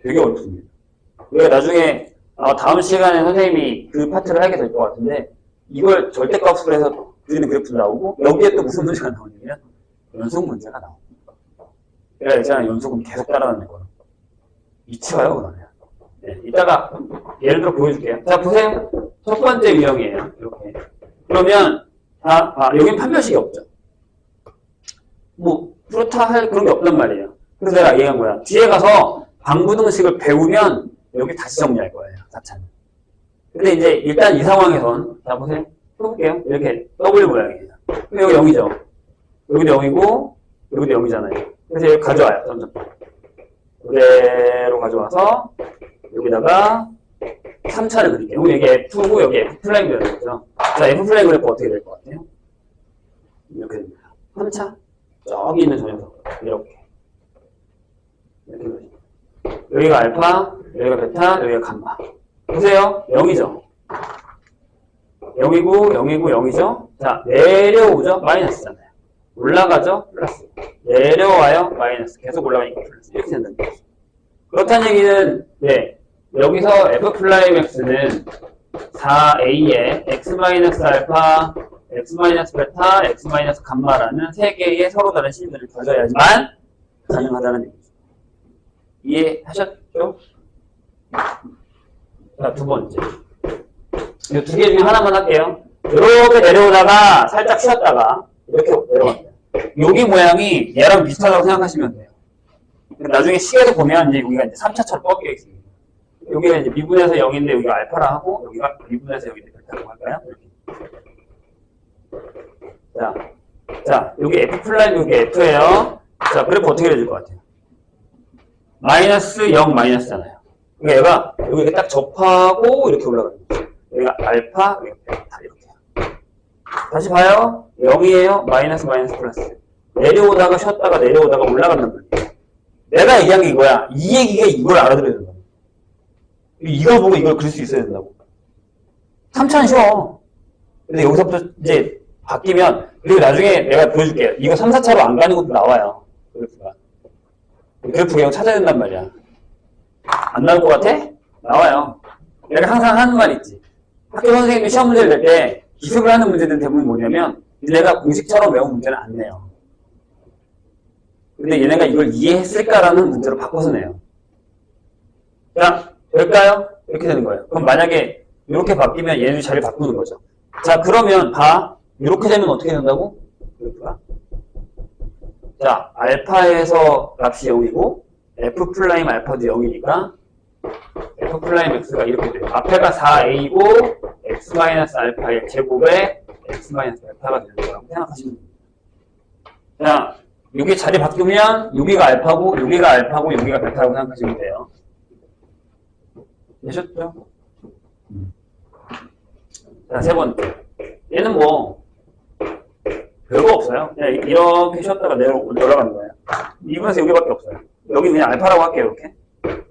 되게 어렵습니다. 우리가 나중에 다음 시간에 선생님이 그 파트를 하게 될 것 같은데 이걸 절대값으로 해서 그리는 그래프도 나오고 여기에 또 무슨 문제가 나오냐면 연속 문제가 나옵니다. 내가 예전에 연속은 계속 따라다닐 거예요. 미쳐요 그러면. 네, 이따가 예를 들어 보여줄게요. 자 보세요. 첫 번째 유형이에요. 이렇게. 그러면 여긴 판별식이 없죠. 뭐 그렇다 할 그런 게 없단 말이에요. 그래서 내가 얘기한 거야. 뒤에 가서 방부등식을 배우면 여기 다시 정리할 거예요. 4차는. 근데 이제 일단 이 상황에선 자 보세요. 해볼게요. 이렇게 W 모양이에요. 근데 여기 0이죠. 여기도 0이고 여기도 0이잖아요. 그래서 여기 가져와요. 점점. 그대로 가져와서 여기다가 3차를 그릴게요. 여기 F고 여기 F 플라잉 되는 거죠. 자 F 플라잉 그래프 어떻게 될 것 같아요? 이렇게 됩니다. 3차. 저기 있는 저 녀석. 이렇게. 이렇게 되죠. 여기가 알파, 여기가 베타, 여기가 감마. 보세요. 0이죠. 0이고 0이고 0이죠. 자, 내려오죠. 마이너스잖아요. 올라가죠. 플러스. 내려와요. 마이너스. 계속 올라가니까 플러스. 이렇게 된다는 거죠. 그렇다는 얘기는 네, 여기서 F'X는 4A에 X-알파, X-베타, X-감마라는 세 개의 서로 다른 실들을 가져야지만 가능하다는 얘기죠. 이해하셨죠? 자, 두 번째. 이 두 개 중에 하나만 할게요. 이렇게 내려오다가 살짝 쉬었다가 이렇게 내려갑니다. 여기 모양이 얘랑 비슷하다고 생각하시면 돼요. 나중에 시계도 보면 이제 여기가 이제 3차처럼 꺾여 있습니다. 여기가 이제 미분에서 0인데 여기가 알파라 하고 여기가 미분에서 0인데 베타라고 할까요? 이렇게. 자, 여기 F 플라임 여기 F예요. 자, 그래프 어떻게 돼줄 것 같아요? 마이너스 0 마이너스잖아요. 그러니까 얘가 여기 딱 접하고 이렇게 올라가는 거죠. 여기가 알파, 여기가 베타 이렇게. 다시 봐요. 0이에요. 마이너스 마이너스 플러스. 내려오다가 쉬었다가 내려오다가 올라간단 말이에요. 내가 얘기한 게 이거야. 이 얘기가 이걸 알아들어야 된다. 이걸 보고 이걸 그릴 수 있어야 된다고. 3차는 쉬워. 근데 여기서부터 이제 바뀌면 그리고 나중에 내가 보여줄게요. 이거 3, 4차로 안 가는 것도 나와요. 그래프가. 그래프 그냥 찾아야 된단 말이야. 안 나올 것 같아? 나와요. 내가 항상 하는 말 있지. 학교 선생님이 시험 문제를 낼 때 기습을 하는 문제들은 대부분 뭐냐면 내가 공식처럼 외운 문제는 안 내요. 근데 얘네가 이걸 이해했을까라는 문제로 바꿔서 내요. 자, 될까요? 이렇게 되는 거예요. 그럼 만약에 이렇게 바뀌면 얘네들 자리 바꾸는 거죠. 자, 그러면 봐. 이렇게 되면 어떻게 된다고? 그럴까? 자, 알파에서 값이 0이고 f 플라임 알파도 0이니까 f 플라임 x가 이렇게 돼요. 앞에가 4a고 x 마이너스 알파의 제곱에 x 마이너스 알파가 되는 거라고 생각하시면 됩니다. 자, 여기 자리 바꾸면 여기가 알파고 여기가 알파고 여기가 베타라고 생각하시면 돼요. 되셨죠? 자, 세 번째. 얘는 뭐 별거 없어요. 그냥 이렇게 쉬었다가 올라가는 거예요. 2분에서 여기밖에 없어요. 여기 그냥 알파라고 할게요. 이렇게.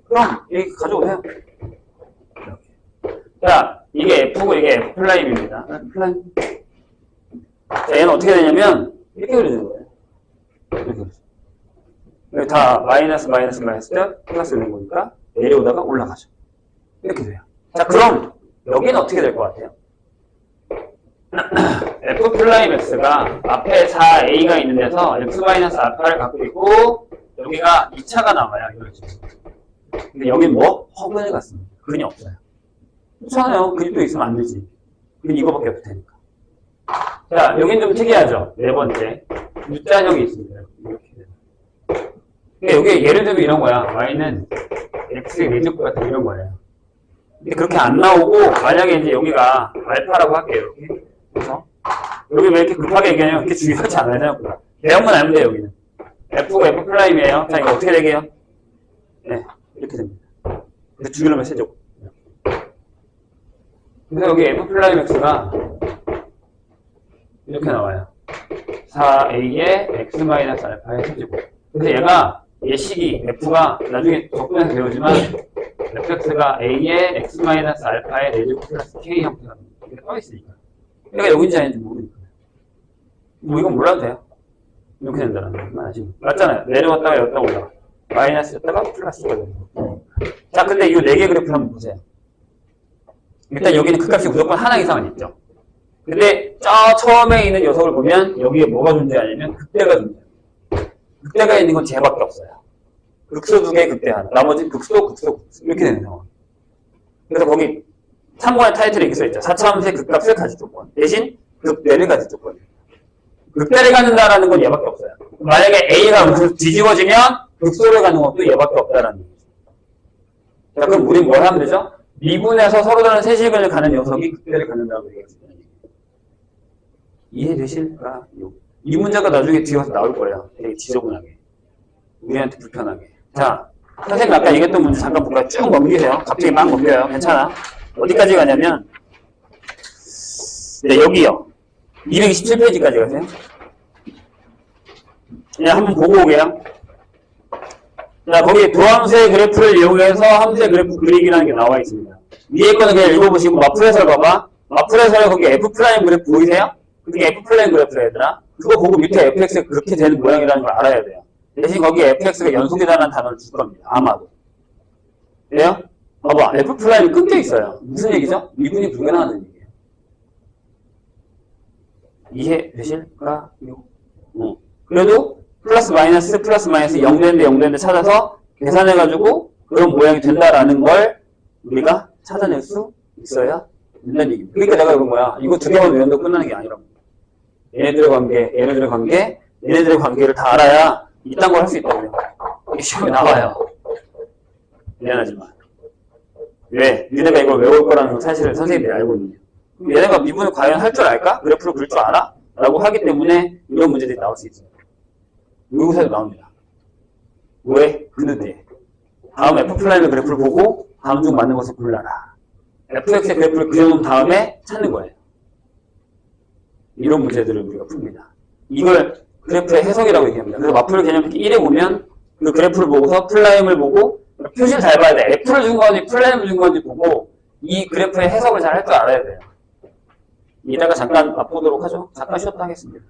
그럼 이렇게 가져오세요. 이렇게. 자, 이게 F고 이게 F 플라임입니다. 플라임. 자, 얘는 어떻게 되냐면 이렇게 그려지는 거예요. 이렇게 그려져. 여기 다 마이너스 플러스 되는 거니까 내려오다가 올라가죠. 이렇게 돼요. 자, 그럼 여기는 어떻게 될 것 같아요? f 플라임 x가 앞에 4a가 있는 데서 x 마이너스 알파를 갖고 있고 여기가 2차가 나와요. 이렇게. 근데 여긴 뭐? 허근을 갖습니다. 근이 없어요. 그렇잖아요. 근이 또 있으면 안 되지. 근이 이거밖에 없을 테니까. 자, 여긴 좀 특이하죠. 네 번째. U자형이 있습니다. 이렇게. 근데 여기 예를 들면 이런 거야. y는 x의 내제곱 같은 이런 거예요. 근데 그렇게 안 나오고 만약에 이제 여기가 알파라고 할게요. 이렇게. 그래서 여기 왜 이렇게 급하게 얘기하냐면 그렇게 중요하지 않아요. 생각보다. 대형만 알면 돼요. 여기는. F가 F 플라임이에요. 자, 이거 어떻게 되게요? 네, 이렇게 됩니다. 그래서 주기로면 세제곱. 그래서 여기 F 플라임 X가 이렇게 나와요. 4A의 X 마이너스 알파의 세제곱. 그래서 얘가 예식이 F가 나중에 적분해서 배우지만 fx가 A의 X 마이너스 알파의 4제곱 플러스 K 형태가 이렇게 떠있으니까. 얘가 여기인지 아닌지 모르니까. 뭐 이건 몰라도 돼요. 이렇게 된다는 거 아시죠? 맞잖아요. 내려왔다가 여기다 올라가. 마이너스였다가 플러스가 되는 거. 자, 근데 이 4개 그래프 한번 보세요. 일단 여기는 그 값이 무조건 하나 이상은 있죠. 근데 저 처음에 있는 녀석을 보면 여기에 뭐가 존재하냐면 극대가 존재해요. 극대가 있는 건 쟤밖에 없어요. 극소 2개 극대 하나. 나머지는 극소 이렇게 되는 상황. 그래서 거기 참고할 타이틀에 이렇게 써있죠. 4차함수의 극값을 가질 조건. 대신 극대를 가질 조건. 극대를 갖는다라는 건 얘밖에 없어요. 만약에 A가 무슨 뒤집어지면 극소를 갖는 것도 얘밖에 없다라는 얘기죠. 자, 그럼 우린 뭘 하면 되죠? 미분에서 서로 다른 세식을 가는 녀석이 극대를 갖는다고 얘기했습니다. 이해되실까요? 이 문제가 나중에 뒤에 와서 나올 거예요. 되게 지저분하게. 우리한테 불편하게. 자, 선생님 아까 얘기했던 문제 잠깐 볼까요? 쭉 넘기세요. 갑자기 막 넘겨요. 괜찮아. 어디까지 가냐면, 네, 여기요. 227페이지까지 가세요. 그냥 한번 보고 오게요. 자, 거기 도함수의 그래프를 이용해서 함수의 그래프 그리기라는 게 나와 있습니다. 위에 거는 그냥 읽어보시고, 마플해설 봐봐. 마플해설에 거기 F 프라임 그래프 보이세요? 그게 F 플레임 그래프라 얘들아. 그거 보고 밑에 fx가 그렇게 되는 모양이라는 걸 알아야 돼요. 대신 거기에 fx가 연속이라는 단어를 줄 겁니다. 아마도. 그래요? 봐봐. F 플라임이 끊겨 있어요. 무슨 얘기죠? 미분이 불가능하다는 얘기예요. 이해되실까요? 그래도 플러스 마이너스 0 되는데 찾아서 계산해가지고 그런 모양이 된다라는 걸 우리가 찾아낼 수 있어야 된다는 얘기입니다. 그러니까 내가 이건 뭐야? 이거 두 개만 외운다고 끝나는 게 아니라고. 얘네들의 관계, 얘네들의 관계를 다 알아야 이딴 걸 할 수 있다고요. 이게 시험에 나와요. 미안하지만. 왜? 니네가 이걸 외울 거라는 건 사실을 선생님들이 알고 있네요. 그럼 얘네가 미분을 과연 할 줄 알까? 그래프를 그릴 줄 알아? 라고 하기 때문에 이런 문제들이 나올 수 있어요. 모의고사에도 나옵니다. 왜? 근데 다음 F플라임의 그래프를 보고 다음 중 맞는 것을 골라라. fx의 그래프를 그려놓은 다음에 찾는 거예요. 이런 문제들을 우리가 풉니다. 이걸 그래프의 해석이라고 얘기합니다. 그래서 마플 개념 1에 보면 그 그래프를 보고서 플라임을 보고 표시를 잘 봐야 돼. F를 준 건지 플라임을 준 건지 보고 이 그래프의 해석을 잘 할 줄 알아야 돼요. 이따가 잠깐 맛보도록 하죠. 잠깐 쉬었다 하겠습니다.